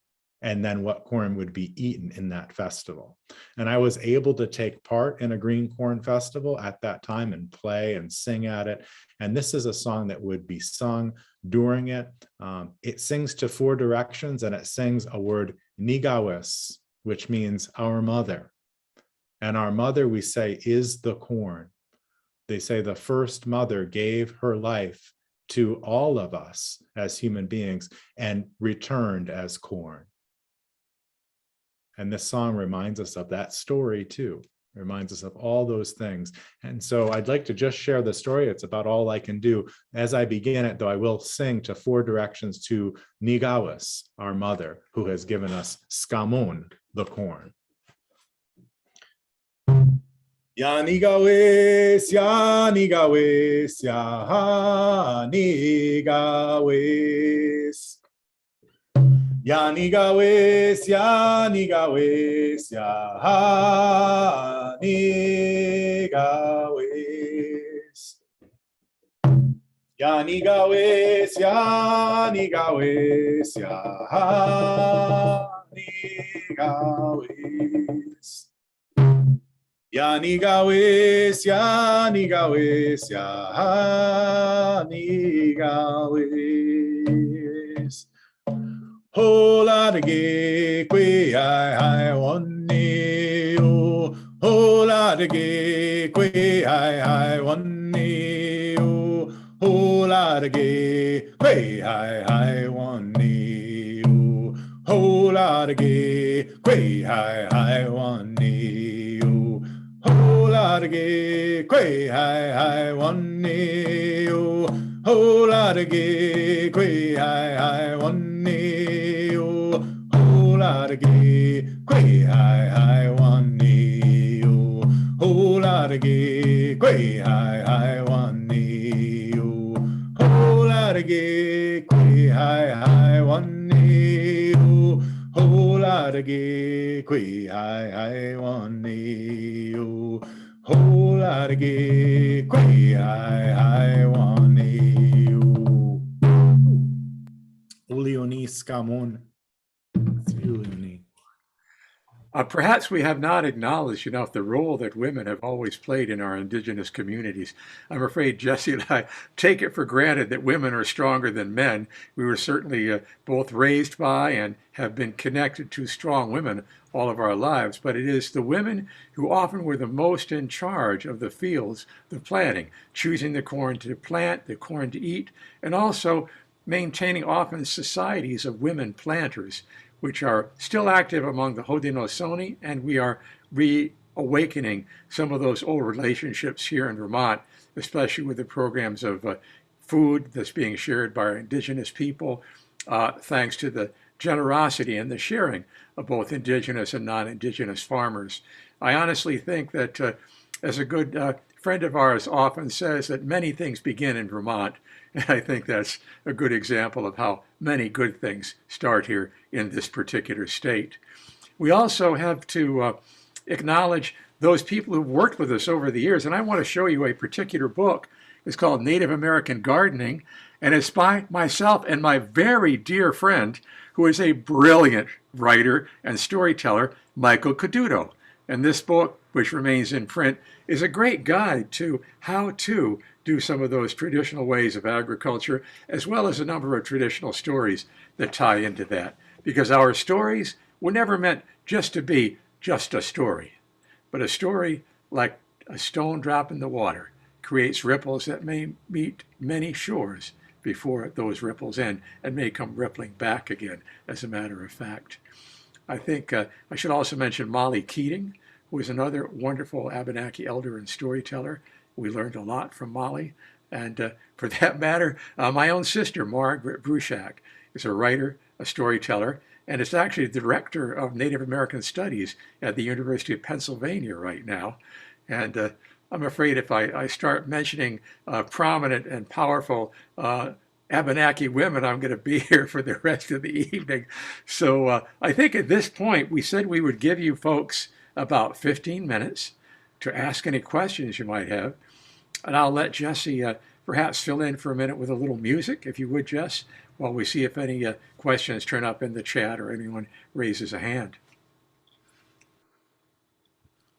and then what corn would be eaten in that festival. And I was able to take part in a Green Corn Festival at that time and play and sing at it. And this is a song that would be sung during it. It sings to 4 directions, and it sings a word, Nigawis, which means our mother. And our mother, we say, is the corn. They say the first mother gave her life to all of us as human beings and returned as corn. And this song reminds us of that story too. It reminds us of all those things. And so I'd like to just share the story. It's about all I can do. As I begin it, though, I will sing to 4 directions to Nigawis, our mother, who has given us Skamon, the corn. Yanigawis, Yanigawis, Yanigawis. Yanigawis, Yanigawis, Yanigawis. Yanigawes, yanigawes, yanigawes. Yanigawes, yanigawes, yanigawes. Hola de ge kwe I one o. Hola de ge kwe I one o. Hola de ge kwe I one o. Hola de ge kwe I one o. Hola de ge kwe I one o. Hola de ge kwe I one o. Hola de ge kwe I one o. Hola de ge kwe I one o. Hola de ge kwe I one o. Hola de ge kwe I one o. Hola de ge kwe I one o. Ulioni Skamon. Ulioni. Perhaps we have not acknowledged enough the role that women have always played in our Indigenous communities. I'm afraid Jesse and I take it for granted that women are stronger than men. We were certainly both raised by and have been connected to strong women all of our lives, but it is the women who often were the most in charge of the fields, the planting, choosing the corn to plant, the corn to eat, and also maintaining often societies of women planters, which are still active among the Haudenosaunee, and we are reawakening some of those old relationships here in Vermont, especially with the programs of food that's being shared by our Indigenous people, thanks to the generosity and the sharing of both Indigenous and non-Indigenous farmers. I honestly think that, as a good friend of ours often says, that many things begin in Vermont. And I think that's a good example of how many good things start here in this particular state. We also have to acknowledge those people who've worked with us over the years. And I want to show you a particular book. It's called Native American Gardening. And it's by myself and my very dear friend, who is a brilliant writer and storyteller, Michael Caduto. And this book, which remains in print, is a great guide to how to do some of those traditional ways of agriculture, as well as a number of traditional stories that tie into that. Because our stories were never meant just to be just a story, but a story, like a stone drop in the water, creates ripples that may meet many shores before those ripples end and may come rippling back again, as a matter of fact. I think I should also mention Molly Keating, who is another wonderful Abenaki elder and storyteller. We learned a lot from Molly. And for that matter, my own sister, Margaret Bruchac, is a writer, a storyteller, and is actually the director of Native American Studies at the University of Pennsylvania right now. And I'm afraid if I start mentioning prominent and powerful Abenaki women, I'm going to be here for the rest of the evening. So I think at this point, we said we would give you folks about 15 minutes to ask any questions you might have. And I'll let Jesse perhaps fill in for a minute with a little music, if you would, Jess, while we see if any questions turn up in the chat or anyone raises a hand.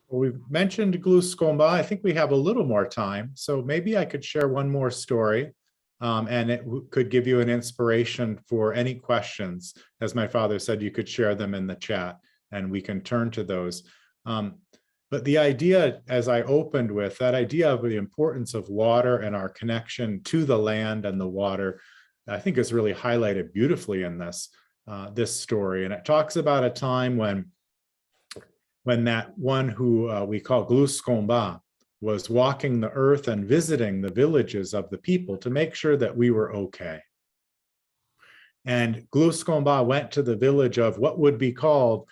Well, we've mentioned Gluskomba. I think we have a little more time, so maybe I could share one more story, and it could give you an inspiration for any questions. As my father said, you could share them in the chat, and we can turn to those. But the idea, as I opened with, that idea of the importance of water and our connection to the land and the water, I think is really highlighted beautifully in this story. And it talks about a time when that one who we call Gluskomba was walking the earth and visiting the villages of the people to make sure that we were okay. And Gluskomba went to the village of what would be called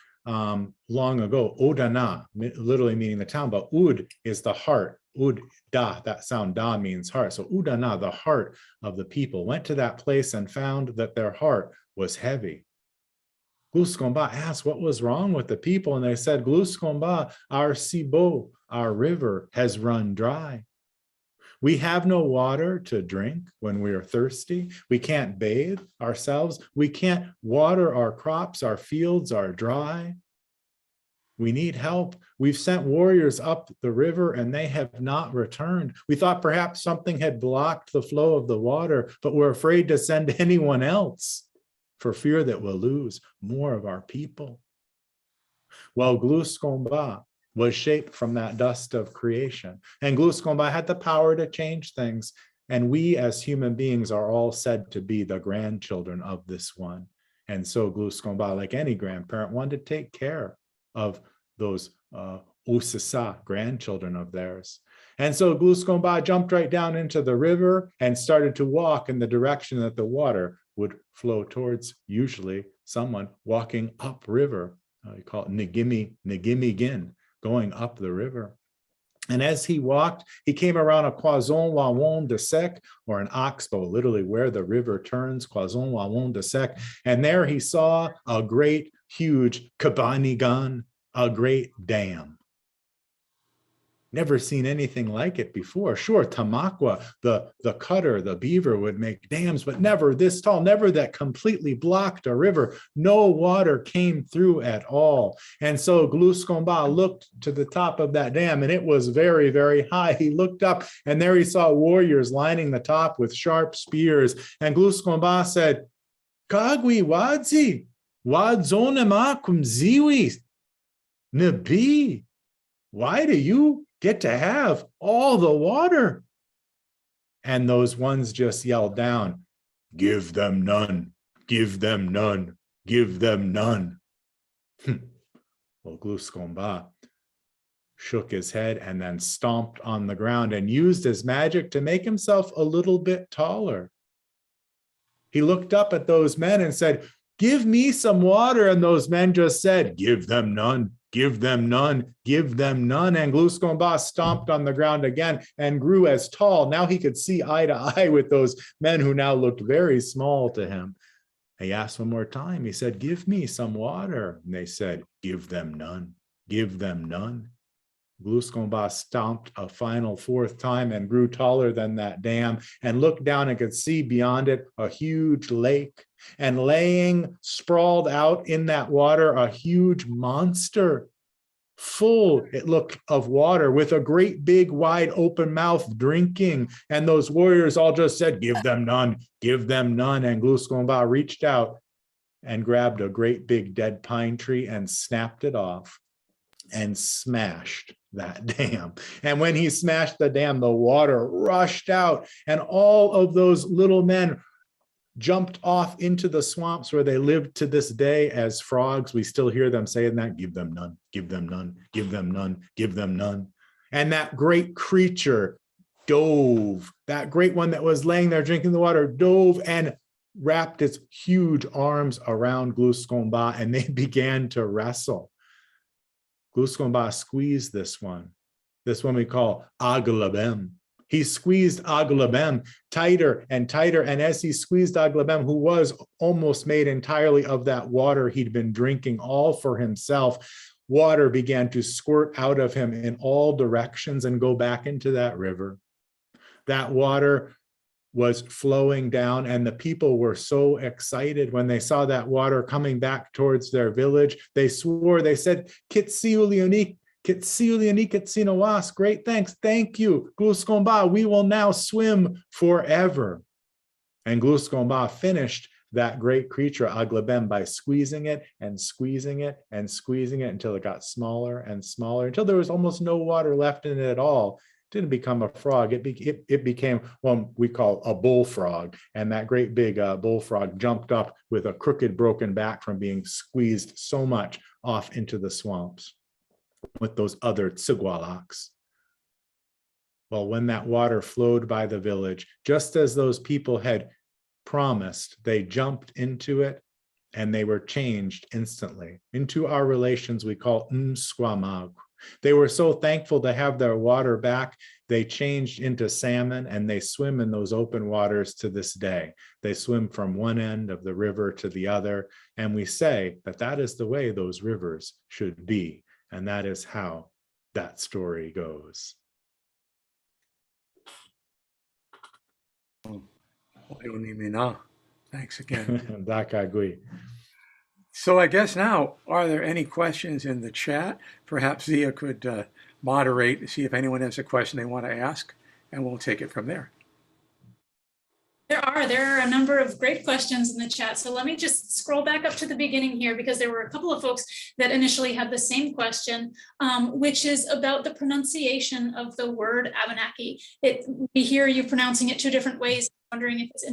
long ago, Odana, literally meaning the town, but Ud is the heart. Ud da, that sound da means heart. So Udana, the heart of the people, went to that place and found that their heart was heavy. Gluskomba asked what was wrong with the people, and they said, Gluskomba, our Sibo, our river, has run dry. We have no water to drink when we are thirsty. We can't bathe ourselves. We can't water our crops. Our fields are dry. We need help. We've sent warriors up the river and they have not returned. We thought perhaps something had blocked the flow of the water, but we're afraid to send anyone else for fear that we'll lose more of our people. Well, Gluskomba was shaped from that dust of creation, and Gluskomba had the power to change things. And we as human beings are all said to be the grandchildren of this one. And so Gluskomba, like any grandparent, wanted to take care of those Usasa grandchildren of theirs. And so Gluskomba jumped right down into the river and started to walk in the direction that the water would flow towards, usually someone walking upriver. You call it Nigimigin, going up the river. And as he walked, he came around a Quazon Wawon de Sec, or an oxbow, literally where the river turns, Quazon Wawon de Sec. And there he saw a great, huge Kabanigan, a great dam. Never seen anything like it before. Sure, Tamakwa, the cutter, the beaver, would make dams, but never this tall, never that completely blocked a river. No water came through at all. And so Gluskomba looked to the top of that dam, and it was very, very high. He looked up, and there he saw warriors lining the top with sharp spears. And Gluskomba said, Kagwi wadzi, wadzonema kumziwi, nabi. Why do you get to have all the water? And those ones just yelled down, give them none, give them none, give them none. Well, Gluskomba shook his head and then stomped on the ground and used his magic to make himself a little bit taller. He looked up at those men and said, give me some water. And those men just said, give them none. Give them none, give them none. And Gluskomba stomped on the ground again and grew as tall. Now he could see eye to eye with those men who now looked very small to him. He asked one more time. He said, give me some water. And they said, give them none, give them none. Gluskomba stomped a final fourth time and grew taller than that dam and looked down and could see beyond it a huge lake, and laying sprawled out in that water a huge monster, full, it looked, of water, with a great big wide open mouth drinking. And those warriors all just said, give them none, give them none. And Gluskomba reached out and grabbed a great big dead pine tree and snapped it off and smashed that dam. And when he smashed the dam, the water rushed out, and all of those little men jumped off into the swamps where they lived to this day as frogs. We still hear them saying that, give them none, give them none, give them none, give them none. And that great creature dove, that great one that was laying there drinking the water, dove and wrapped its huge arms around Gluskomba, and they began to wrestle. Gluskomba squeezed this one we call Aglabem. He squeezed Aglabem tighter and tighter, and as he squeezed Aglabem, who was almost made entirely of that water he'd been drinking all for himself, water began to squirt out of him in all directions and go back into that river. That water was flowing down, and the people were so excited when they saw that water coming back towards their village. They swore, they said, Kitsiulianik, Kitsiulianik, Kitsinawas, great thanks, thank you, Gluskomba, we will now swim forever. And Gluskomba finished that great creature, Aglabem, by squeezing it and squeezing it and squeezing it until it got smaller and smaller, until there was almost no water left in it at all. Didn't become a frog. It became what we call a bullfrog. And that great big bullfrog jumped up with a crooked, broken back from being squeezed so much off into the swamps with those other tsigwalaks. Well, when that water flowed by the village, just as those people had promised, they jumped into it and they were changed instantly into our relations we call Nsquamag. They were so thankful to have their water back, they changed into salmon, and they swim in those open waters to this day. They swim from one end of the river to the other, and we say that that is the way those rivers should be, and that is how that story goes. Thanks again. En-dak-enna. So I guess now, are there any questions in the chat? Perhaps Zia could moderate to see if anyone has a question they want to ask, and we'll take it from there. There are a number of great questions in the chat. So let me just scroll back up to the beginning here, because there were a couple of folks that initially had the same question, which is about the pronunciation of the word Abenaki. We hear you pronouncing it two different ways, wondering if it's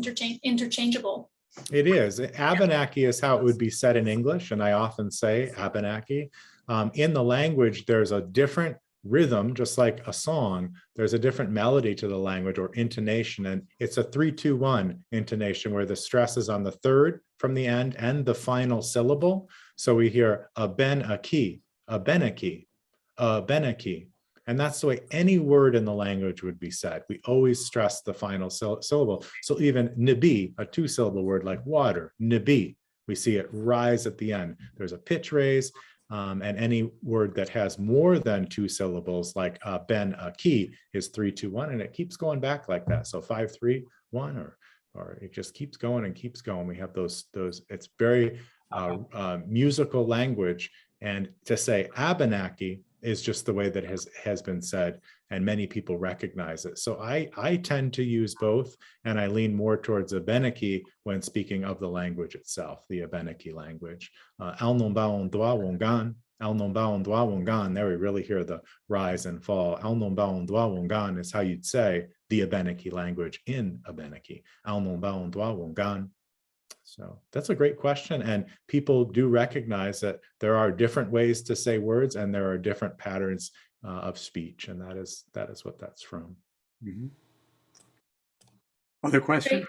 interchangeable. It is. Abenaki is how it would be said in English, and I often say Abenaki. In the language, there's a different rhythm, just like a song. There's a different melody to the language or intonation, and it's a 3-2-1 intonation where the stress is on the third from the end and the final syllable. So we hear Abenaki, Abenaki, Abenaki. And that's the way any word in the language would be said. We always stress the final syllable. So even Nibi, a 2-syllable word like water, Nibi, we see it rise at the end. There's a pitch raise, and any word that has more than 2 syllables like ben aki is 3-2-1, and it keeps going back like that. So 5-3-1, or it just keeps going and keeps going. We have those. It's very musical language, and to say Abenaki is just the way that has been said, and many people recognize it. So I tend to use both, and I lean more towards Abenaki when speaking of the language itself, the Abenaki language. En-dak-enna wongan, en-dak-enna wongan. There we really hear the rise and fall. En-dak-enna wongan is how you'd say the Abenaki language in Abenaki. En-dak-enna wongan. So that's a great question. And people do recognize that there are different ways to say words, and there are different patterns of speech. And that is what that's from. Mm-hmm. Other questions? Great.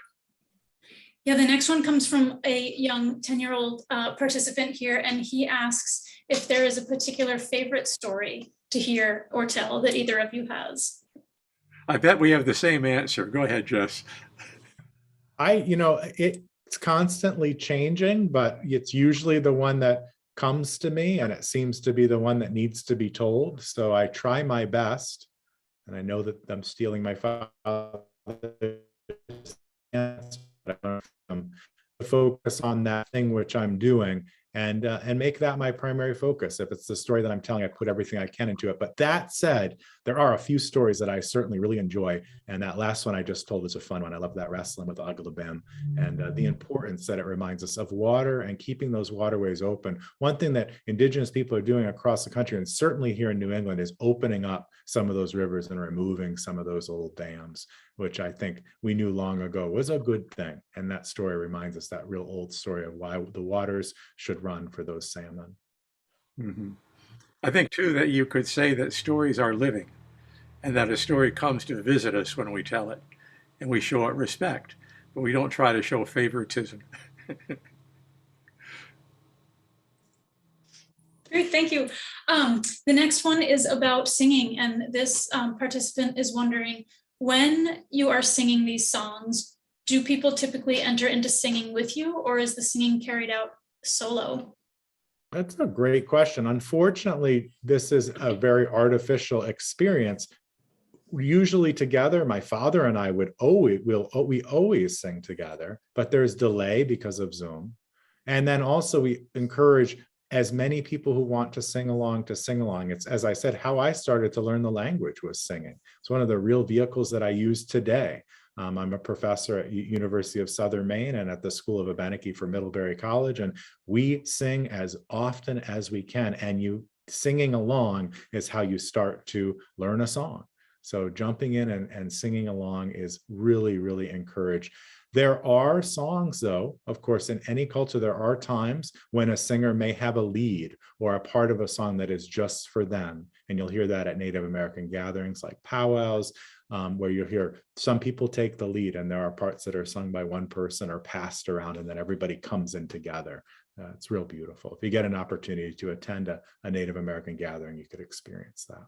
Yeah, the next one comes from a young 10-year-old participant here, and he asks if there is a particular favorite story to hear or tell that either of you has. I bet we have the same answer. Go ahead, Jess. It's constantly changing, but it's usually the one that comes to me, and it seems to be the one that needs to be told. So I try my best, and I know that I'm stealing my father's answer, but I'm to focus on that thing which I'm doing, and make that my primary focus. If it's the story that I'm telling, I put everything I can into it. But that said, there are a few stories that I certainly really enjoy. And that last one I just told is a fun one. I love that wrestling with acclaim, and the importance that it reminds us of water and keeping those waterways open. One thing that Indigenous people are doing across the country, and certainly here in New England, is opening up some of those rivers and removing some of those old dams, which I think we knew long ago was a good thing. And that story reminds us that real old story of why the waters should run for those salmon. Mm-hmm. I think too that you could say that stories are living, and that a story comes to visit us when we tell it, and we show it respect, but we don't try to show favoritism. Great, thank you. The next one is about singing, and this participant is wondering, when you are singing these songs, do people typically enter into singing with you, or is the singing carried out solo? That's a great question. Unfortunately, this is a very artificial experience. Usually together, my father and I we always sing together, but there's delay because of Zoom. And then also we encourage as many people who want to sing along. It's, as I said, how I started to learn the language was singing. It's one of the real vehicles that I use today. I'm a professor at University of Southern Maine and at the School of Abenaki for Middlebury College, and we sing as often as we can, and singing along is how you start to learn a song. So jumping in and singing along is really, really encouraged. There are songs, though, of course, in any culture, there are times when a singer may have a lead or a part of a song that is just for them. And you'll hear that at Native American gatherings like powwows, where you'll hear some people take the lead, and there are parts that are sung by one person or passed around, and then everybody comes in together. It's real beautiful. If you get an opportunity to attend a Native American gathering, you could experience that.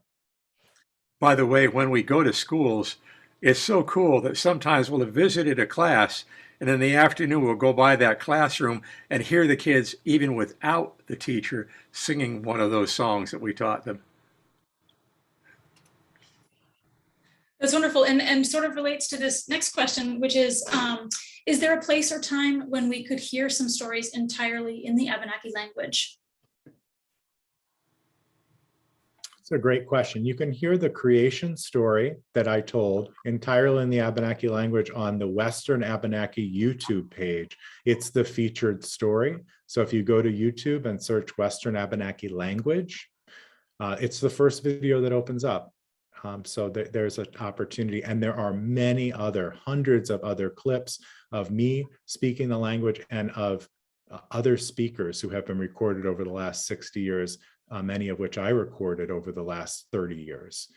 By the way, when we go to schools, it's so cool that sometimes we'll have visited a class, and in the afternoon we'll go by that classroom and hear the kids, even without the teacher, singing one of those songs that we taught them. That's wonderful, and sort of relates to this next question, which is there a place or time when we could hear some stories entirely in the Abenaki language? It's a great question. You can hear the creation story that I told entirely in the Abenaki language on the Western Abenaki YouTube page. It's the featured story. So if you go to YouTube and search Western Abenaki language, it's the first video that opens up. So there's an opportunity, and there are many other, hundreds of other clips of me speaking the language and of other speakers who have been recorded over the last 60 years, many of which I recorded over the last 30 years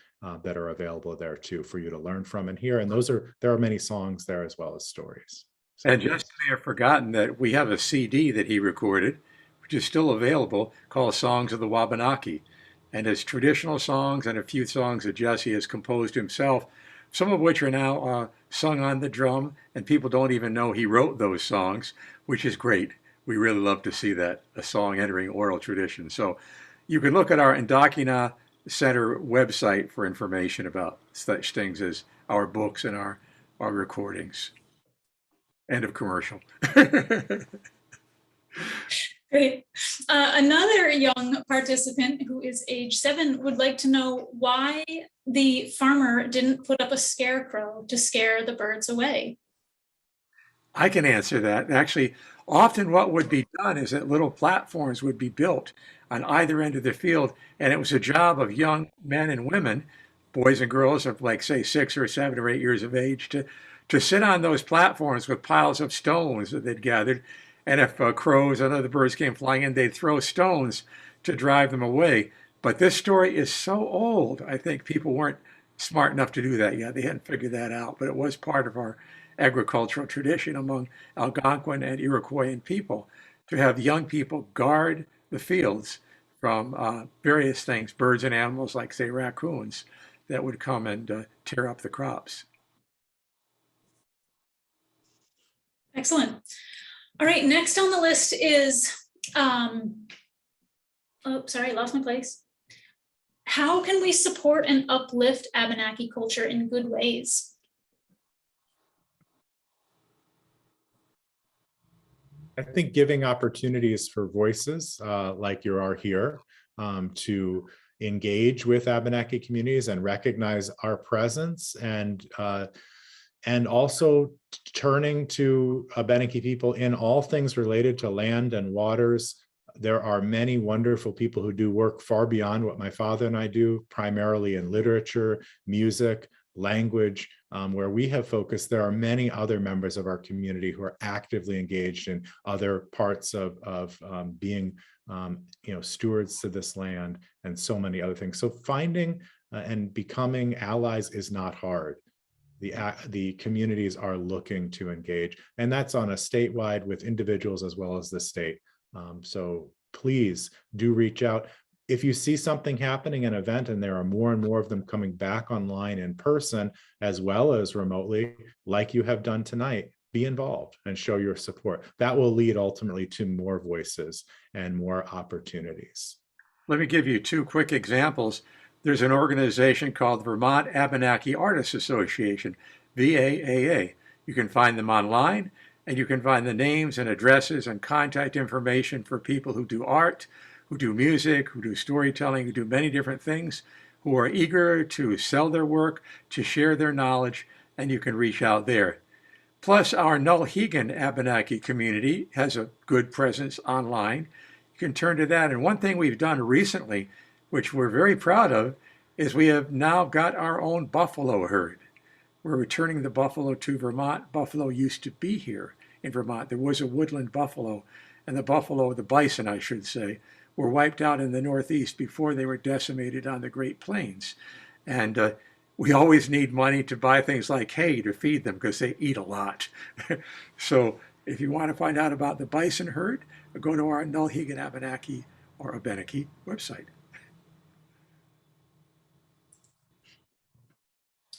that are available there too for you to learn from and hear. And there are many songs there as well as stories. So, And just may have forgotten that we have a CD that he recorded, which is still available, called Songs of the Wabanaki. And it's traditional songs and a few songs that Jesse has composed himself, some of which are now sung on the drum, and people don't even know he wrote those songs, which is great. We really love to see that, a song entering oral tradition. So you can look at our Ndakinna Center website for information about such things as our books and our recordings. End of commercial. Great. Another young participant who is age 7 would like to know why the farmer didn't put up a scarecrow to scare the birds away. I can answer that. Actually, often what would be done is that little platforms would be built on either end of the field, and it was a job of young men and women, boys and girls of like say 6 or 7 or 8 years of age, to sit on those platforms with piles of stones that they'd gathered. And if crows and other birds came flying in, they'd throw stones to drive them away. But this story is so old, I think people weren't smart enough to do that yet. They hadn't figured that out, but it was part of our agricultural tradition among Algonquin and Iroquoian people to have young people guard the fields from various things, birds and animals like, say, raccoons that would come and tear up the crops. Excellent. All right, next on the list is, oh, sorry, lost my place. How can we support and uplift Abenaki culture in good ways? I think giving opportunities for voices like you are here to engage with Abenaki communities and recognize our presence, and also turning to Abenaki people in all things related to land and waters. There are many wonderful people who do work far beyond what my father and I do, primarily in literature, music, language, where we have focused. There are many other members of our community who are actively engaged in other parts of being stewards to this land and so many other things. So finding and becoming allies is not hard. The communities are looking to engage, and that's on a statewide with individuals as well as the state. So please do reach out. If you see something happening, an event, and there are more and more of them coming back online in person as well as remotely, like you have done tonight, be involved and show your support. That will lead ultimately to more voices and more opportunities. Let me give you 2 quick examples. There's an organization called Vermont Abenaki Artists Association, VAAA. You can find them online, and you can find the names and addresses and contact information for people who do art, who do music, who do storytelling, who do many different things, who are eager to sell their work, to share their knowledge, and you can reach out there. Plus, our Nulhegan Abenaki community has a good presence online. You can turn to that. And one thing we've done recently, which we're very proud of, is we have now got our own buffalo herd. We're returning the buffalo to Vermont. Buffalo used to be here in Vermont. There was a woodland buffalo, and the bison, I should say, were wiped out in the Northeast before they were decimated on the Great Plains. And we always need money to buy things like hay to feed them because they eat a lot. So if you want to find out about the bison herd, go to our Nulhegan Abenaki or Abenaki website.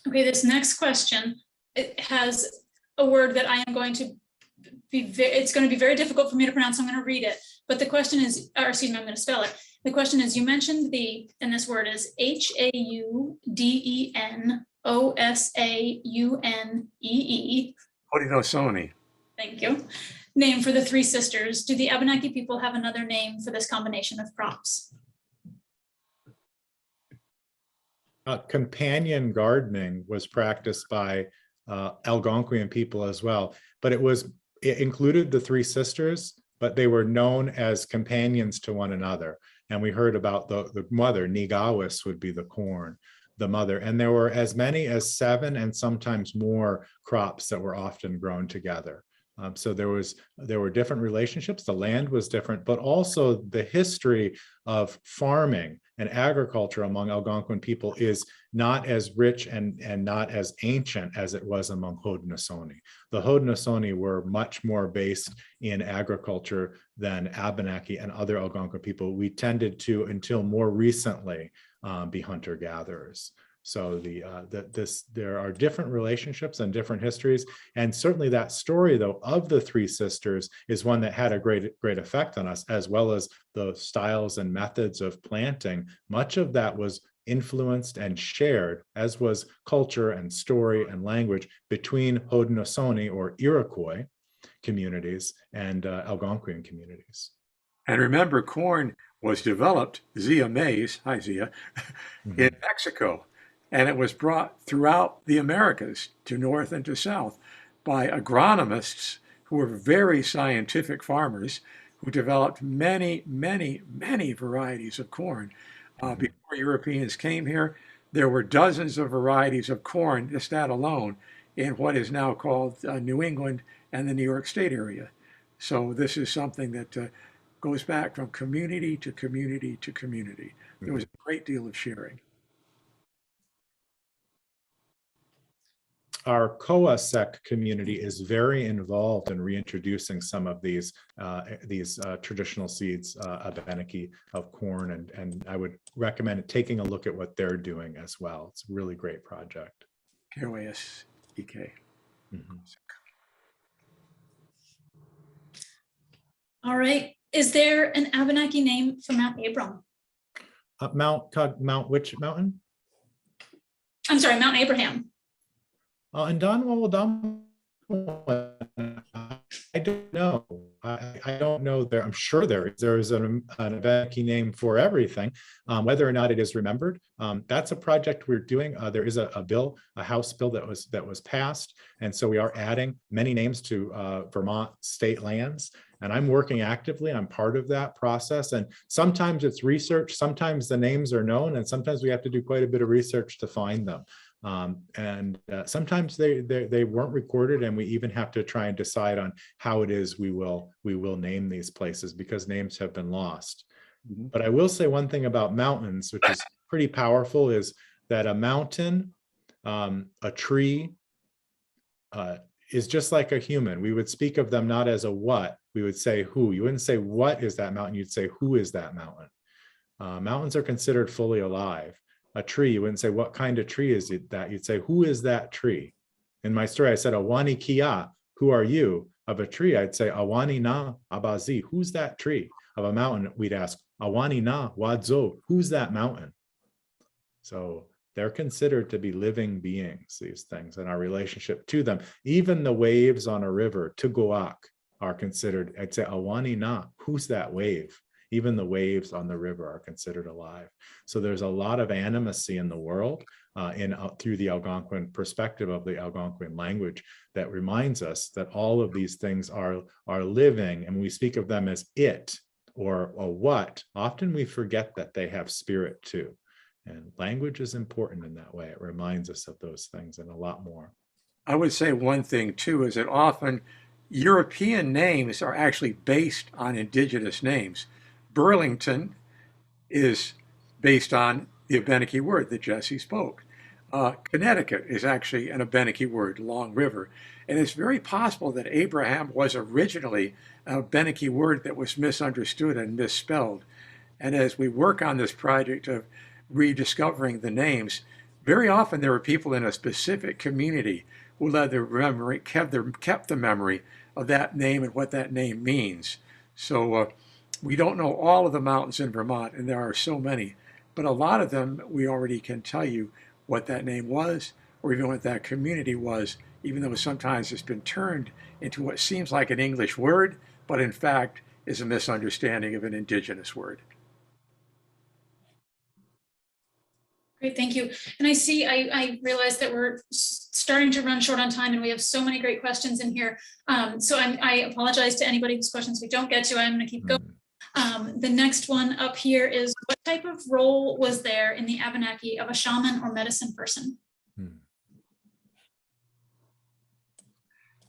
Okay, this next question, it has a word that I am going to it's going to be very difficult for me to pronounce, so I'm going to read it. But the question is, or excuse me, I'm going to spell it. The question is, you mentioned and this word is Hauden'na, Osaunee. Haudenosaunee. Thank you. Name for the three sisters. Do the Abenaki people have another name for this combination of crops? Companion gardening was practiced by Algonquian people as well, but it included the three sisters, but they were known as companions to one another. And we heard about the mother, Nigawis would be the corn, the mother. And there were as many as 7 and sometimes more crops that were often grown together. So there were different relationships. The land was different, but also the history of farming and agriculture among Algonquin people is not as rich and not as ancient as it was among Haudenosaunee. The Haudenosaunee were much more based in agriculture than Abenaki and other Algonquin people. We tended to, until more recently, be hunter-gatherers. So there are different relationships and different histories, and certainly that story, though, of the three sisters is one that had a great effect on us, as well as the styles and methods of planting. Much of that was influenced and shared, as was culture and story and language between Haudenosaunee or Iroquois communities and Algonquian communities. And remember, corn was developed, Zia maize, hi Zia, in Mexico. And it was brought throughout the Americas to north and to south by agronomists who were very scientific farmers who developed many, many, many varieties of corn. Before Europeans came here, there were dozens of varieties of corn, just that alone, in what is now called New England and the New York State area. So this is something that goes back from community to community to community. There was a great deal of sharing. Our Coasec community is very involved in reintroducing some of these traditional seeds, Abenaki of corn, and I would recommend taking a look at what they're doing as well. It's a really great project. K-O-A-S-E-K. All right. Is there an Abenaki name for Mount Abram? Which mountain? I'm sorry, Mount Abraham. And I don't know. I don't know there. I'm sure there is an Abenaki name for everything. Whether or not it is remembered, that's a project we're doing. There is a bill, a House bill that was passed, and so we are adding many names to Vermont state lands. And I'm working actively. I'm part of that process. And sometimes it's research. Sometimes the names are known, and sometimes we have to do quite a bit of research to find them. Sometimes they weren't recorded, and we even have to try and decide on how it is we will name these places, because names have been lost. But I will say one thing about mountains, which is pretty powerful, is that a mountain, a tree, is just like a human. We would speak of them not as a what, we would say who. You wouldn't say what is that mountain, you'd say who is that mountain. Mountains are considered fully alive. A tree, you wouldn't say what kind of tree is it that, you'd say who is that tree. In my story I said awani kia, who are you? Of a tree I'd say awani na abazi, who's that tree? Of a mountain we'd ask awani na wadzo, who's that mountain? So they're considered to be living beings, these things, and our relationship to them. Even the waves on a river, tugoak, are considered, I'd say awani na, who's that wave? Even the waves on the river are considered alive. So there's a lot of animacy in the world through the Algonquin perspective of the Algonquin language that reminds us that all of these things are living, and we speak of them as it or what. Often we forget that they have spirit too. And language is important in that way. It reminds us of those things and a lot more. I would say one thing too is that often European names are actually based on indigenous names. Burlington is based on the Abenaki word that Jesse spoke. Connecticut is actually an Abenaki word, Long River. And it's very possible that Abraham was originally an Abenaki word that was misunderstood and misspelled. And as we work on this project of rediscovering the names, very often there were people in a specific community who kept the memory of that name and what that name means. So we don't know all of the mountains in Vermont, and there are so many, but a lot of them we already can tell you what that name was, or even what that community was, even though sometimes it's been turned into what seems like an English word, but in fact is a misunderstanding of an Indigenous word. Great, thank you. And I realize that we're starting to run short on time and we have so many great questions in here. So I apologize to anybody whose questions we don't get to. I'm going to keep going. The next one up here is, what type of role was there in the Abenaki of a shaman or medicine person?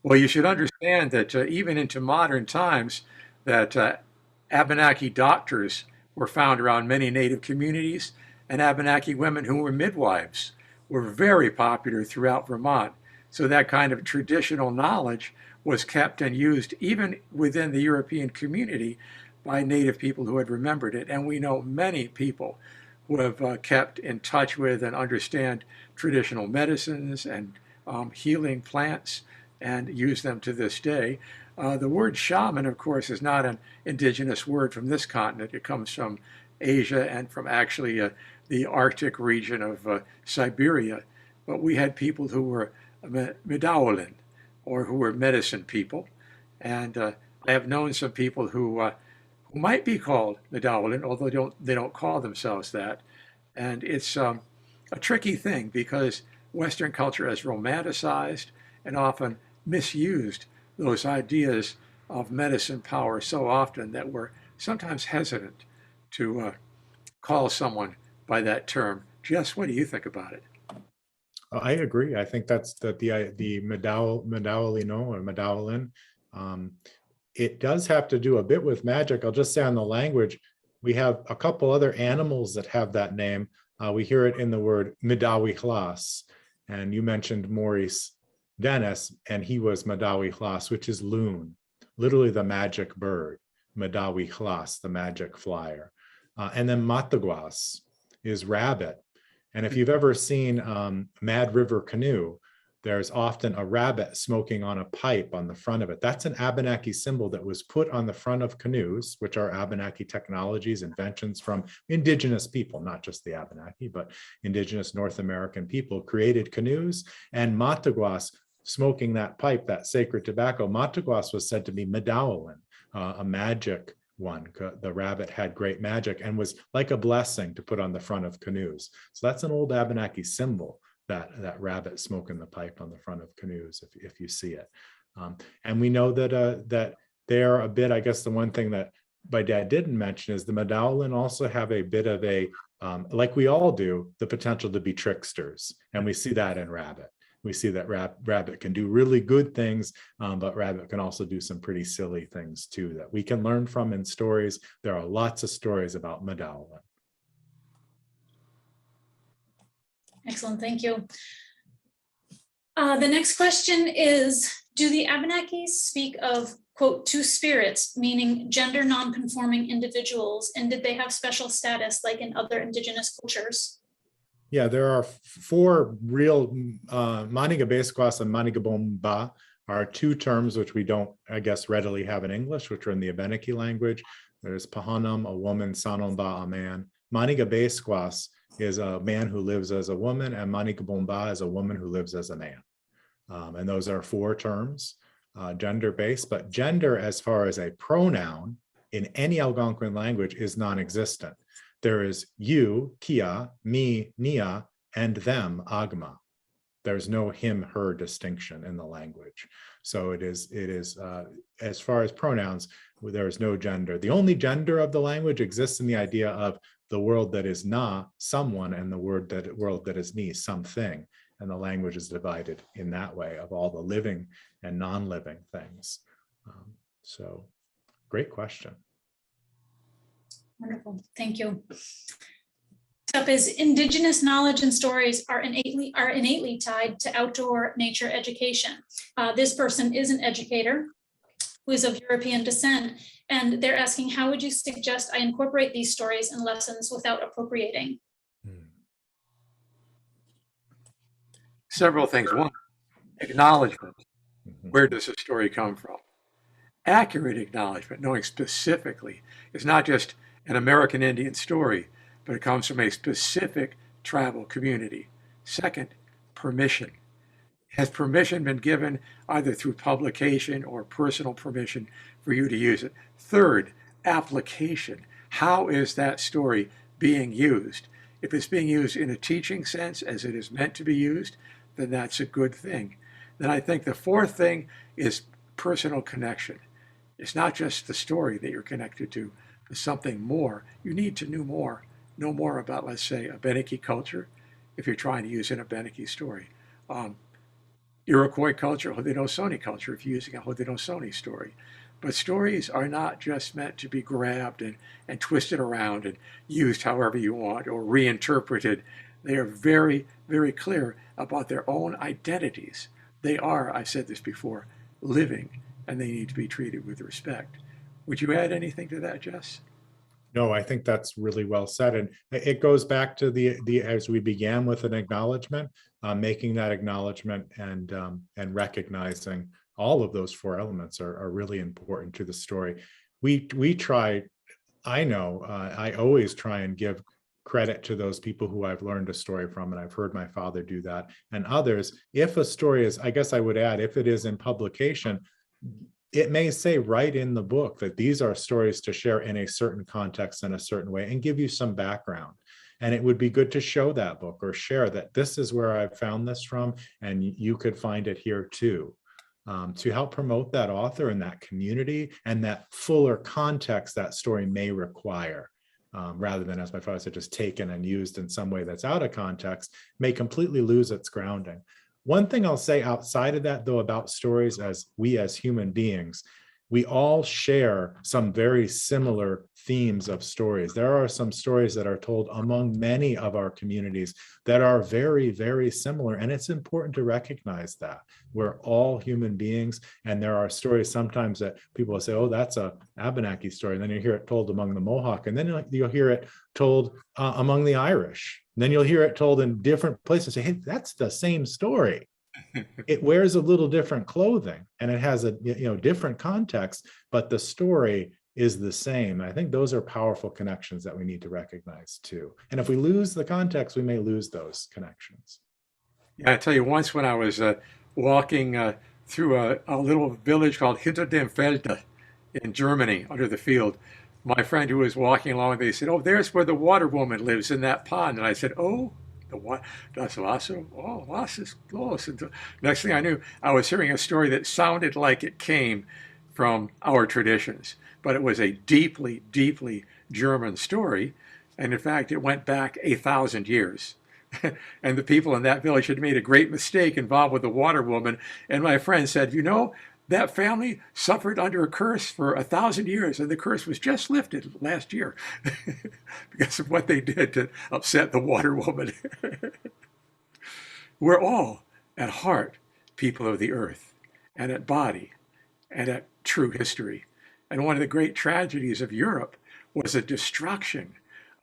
Well, you should understand that even into modern times, that Abenaki doctors were found around many Native communities, and Abenaki women who were midwives were very popular throughout Vermont. So that kind of traditional knowledge was kept and used even within the European community by Native people who had remembered it. And we know many people who have kept in touch with and understand traditional medicines and healing plants and use them to this day. The word shaman, of course, is not an indigenous word from this continent. It comes from Asia and from actually the Arctic region of Siberia. But we had people who were Medawalin, or who were medicine people. And I have known some people who might be called Medawalin, although they don't call themselves that. And it's a tricky thing because Western culture has romanticized and often misused those ideas of medicine power so often that we're sometimes hesitant to call someone by that term. Jess, what do you think about it? I agree. I think that's the Medawalino or Medawalin. It does have to do a bit with magic. I'll just say on the language, we have a couple other animals that have that name. We hear it in the word Medawi Hlas. And you mentioned Maurice Dennis, and he was Medawi Hlas, which is loon, literally the magic bird. Medawi Hlas, the magic flyer. And then Matagwas is rabbit. And if you've ever seen Mad River Canoe, there's often a rabbit smoking on a pipe on the front of it. That's an Abenaki symbol that was put on the front of canoes, which are Abenaki technologies, inventions from indigenous people, not just the Abenaki, but indigenous North American people created canoes. And Matagwas, smoking that pipe, that sacred tobacco, Matagwas was said to be Medawalin, a magic one. The rabbit had great magic and was like a blessing to put on the front of canoes. So that's an old Abenaki symbol, that rabbit smoking the pipe on the front of canoes, if you see it. And we know that they are a bit, I guess the one thing that my dad didn't mention is the Medawalin also have a bit of a, like we all do, the potential to be tricksters. And we see that in rabbit. We see that rabbit can do really good things, but rabbit can also do some pretty silly things too that we can learn from in stories. There are lots of stories about Medawalin. Excellent, thank you. The next question is, do the Abenakis speak of, quote, two spirits, meaning gender non-conforming individuals, and did they have special status like in other indigenous cultures? Yeah, there are four real, Maniga-Besquas and Maniga-Bomba are two terms which we don't, I guess, readily have in English, which are in the Abenaki language. There's Pahanam, a woman, Sanomba, a man. Maniga-Besquas is a man who lives as a woman, and Maniga-Bomba is a woman who lives as a man. And those are four terms, gender-based, but gender as far as a pronoun in any Algonquin language is non-existent. There is you, Kia, me, Nia, and them, Agma. There's no him, her distinction in the language. So it is as far as pronouns, there is no gender. The only gender of the language exists in the idea of the world that is na, someone, and the world that is ni, something. And the language is divided in that way of all the living and non-living things. So great question. Wonderful, thank you. Next up is Indigenous knowledge and stories are innately tied to outdoor nature education. This person is an educator who is of European descent, and they're asking, how would you suggest I incorporate these stories and lessons without appropriating? Several things. One, acknowledgement. Where does the story come from? Accurate acknowledgement, knowing specifically. It's not just an American Indian story, but it comes from a specific tribal community. Second, permission. Has permission been given either through publication or personal permission for you to use it? Third, application. How is that story being used? If it's being used in a teaching sense as it is meant to be used, then that's a good thing. Then I think the fourth thing is personal connection. It's not just the story that you're connected to, but something more. You need to know more about, let's say, Abenaki culture if you're trying to use an Abenaki story. Iroquois culture, Haudenosaunee culture, if you're using a Haudenosaunee story. But stories are not just meant to be grabbed and twisted around and used however you want or reinterpreted. They are very, very clear about their own identities. They are, I've said this before, living, and they need to be treated with respect. Would you add anything to that, Jess? No, I think that's really well said. And it goes back to the as we began with an acknowledgement, making that acknowledgement and recognizing all of those four elements are really important to the story. We try, I know, I always try and give credit to those people who I've learned a story from, and I've heard my father do that, and others. If a story is, I guess I would add, if it is in publication, it may say right in the book that these are stories to share in a certain context in a certain way and give you some background. And it would be good to show that book or share that this is where I found this from, and you could find it here too, to help promote that author and that community and that fuller context that story may require. Rather than, as my father said, just taken and used in some way that's out of context, may completely lose its grounding. One thing I'll say outside of that, though, about stories, as human beings, we all share some very similar themes of stories. There are some stories that are told among many of our communities that are very, very similar, and it's important to recognize that. We're all human beings, and there are stories sometimes that people will say, oh, that's a Abenaki story, and then you hear it told among the Mohawk, and then you'll hear it told among the Irish. And then you'll hear it told in different places. Say, hey, that's the same story. It wears a little different clothing and it has a different context, but the story is the same. I think those are powerful connections that we need to recognize too. And if we lose the context, we may lose those connections. Yeah, I tell you, once when I was walking through a little village called Hinter dem Felde in Germany, under the field, my friend who was walking along, they said, oh, there's where the water woman lives, in that pond. And I said, oh, das Wasser, oh, was ist los? And next thing I knew, I was hearing a story that sounded like it came from our traditions, but it was a deeply, deeply German story. And in fact, it went back 1,000 years. And the people in that village had made a great mistake involved with the water woman. And my friend said, you know, that family suffered under a curse for 1,000 years, and the curse was just lifted last year because of what they did to upset the water woman. We're all, at heart, people of the earth, and at body, and at true history. And one of the great tragedies of Europe was the destruction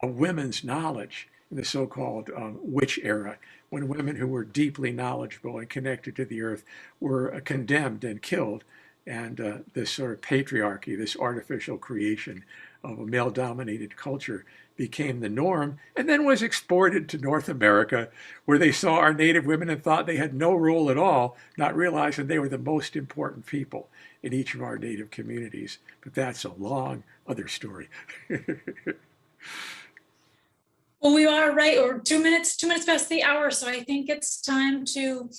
of women's knowledge in the so-called witch era, when women who were deeply knowledgeable and connected to the earth were condemned and killed. And this sort of patriarchy, this artificial creation of a male-dominated culture became the norm, and then was exported to North America, where they saw our native women and thought they had no role at all, not realizing they were the most important people in each of our native communities. But that's a long other story. Well, we are right, or 2 minutes past the hour, so I think it's time to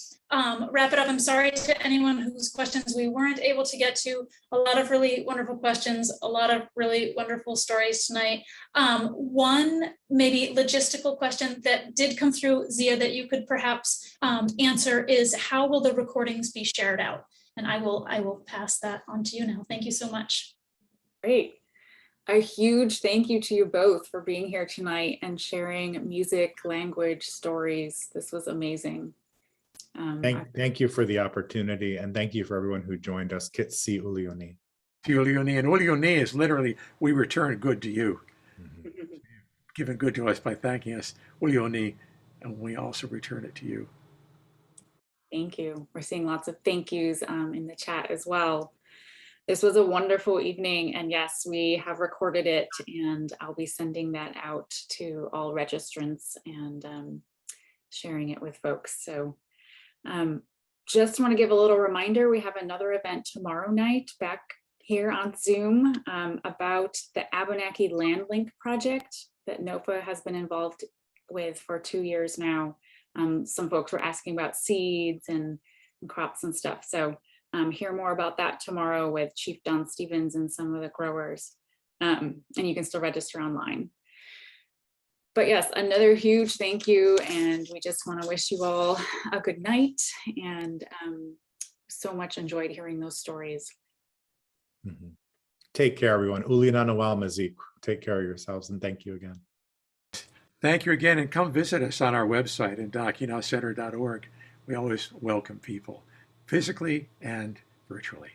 wrap it up. I'm sorry to anyone whose questions we weren't able to get to. A lot of really wonderful questions, a lot of really wonderful stories tonight. One maybe logistical question that did come through, Zia, that you could perhaps answer is, how will the recordings be shared out? And I will pass that on to you now. Thank you so much. Great. A huge thank you to you both for being here tonight and sharing music, language, stories. This was amazing. Thank you for the opportunity, and thank you for everyone who joined us. Kitsi Ulioni. Ulioni, and Ulioni is literally, we return good to you. Mm-hmm. Given good to us by thanking us, Ulioni, and we also return it to you. Thank you. We're seeing lots of thank yous in the chat as well. This was a wonderful evening, and yes, we have recorded it, and I'll be sending that out to all registrants and sharing it with folks. So Just want to give a little reminder, we have another event tomorrow night back here on Zoom about the Abenaki Land Link project that NOFA has been involved with for 2 years now. Some folks were asking about seeds and crops and stuff. So hear more about that tomorrow with Chief Don Stevens and some of the growers. And you can still register online. But yes, another huge thank you. And we just want to wish you all a good night, and so much enjoyed hearing those stories. Mhm. Take care, everyone. Ulinanawalmazik. Take care of yourselves, and thank you again. Thank you again, and come visit us on our website, en-dak-enna.org. We always welcome people, physically and virtually.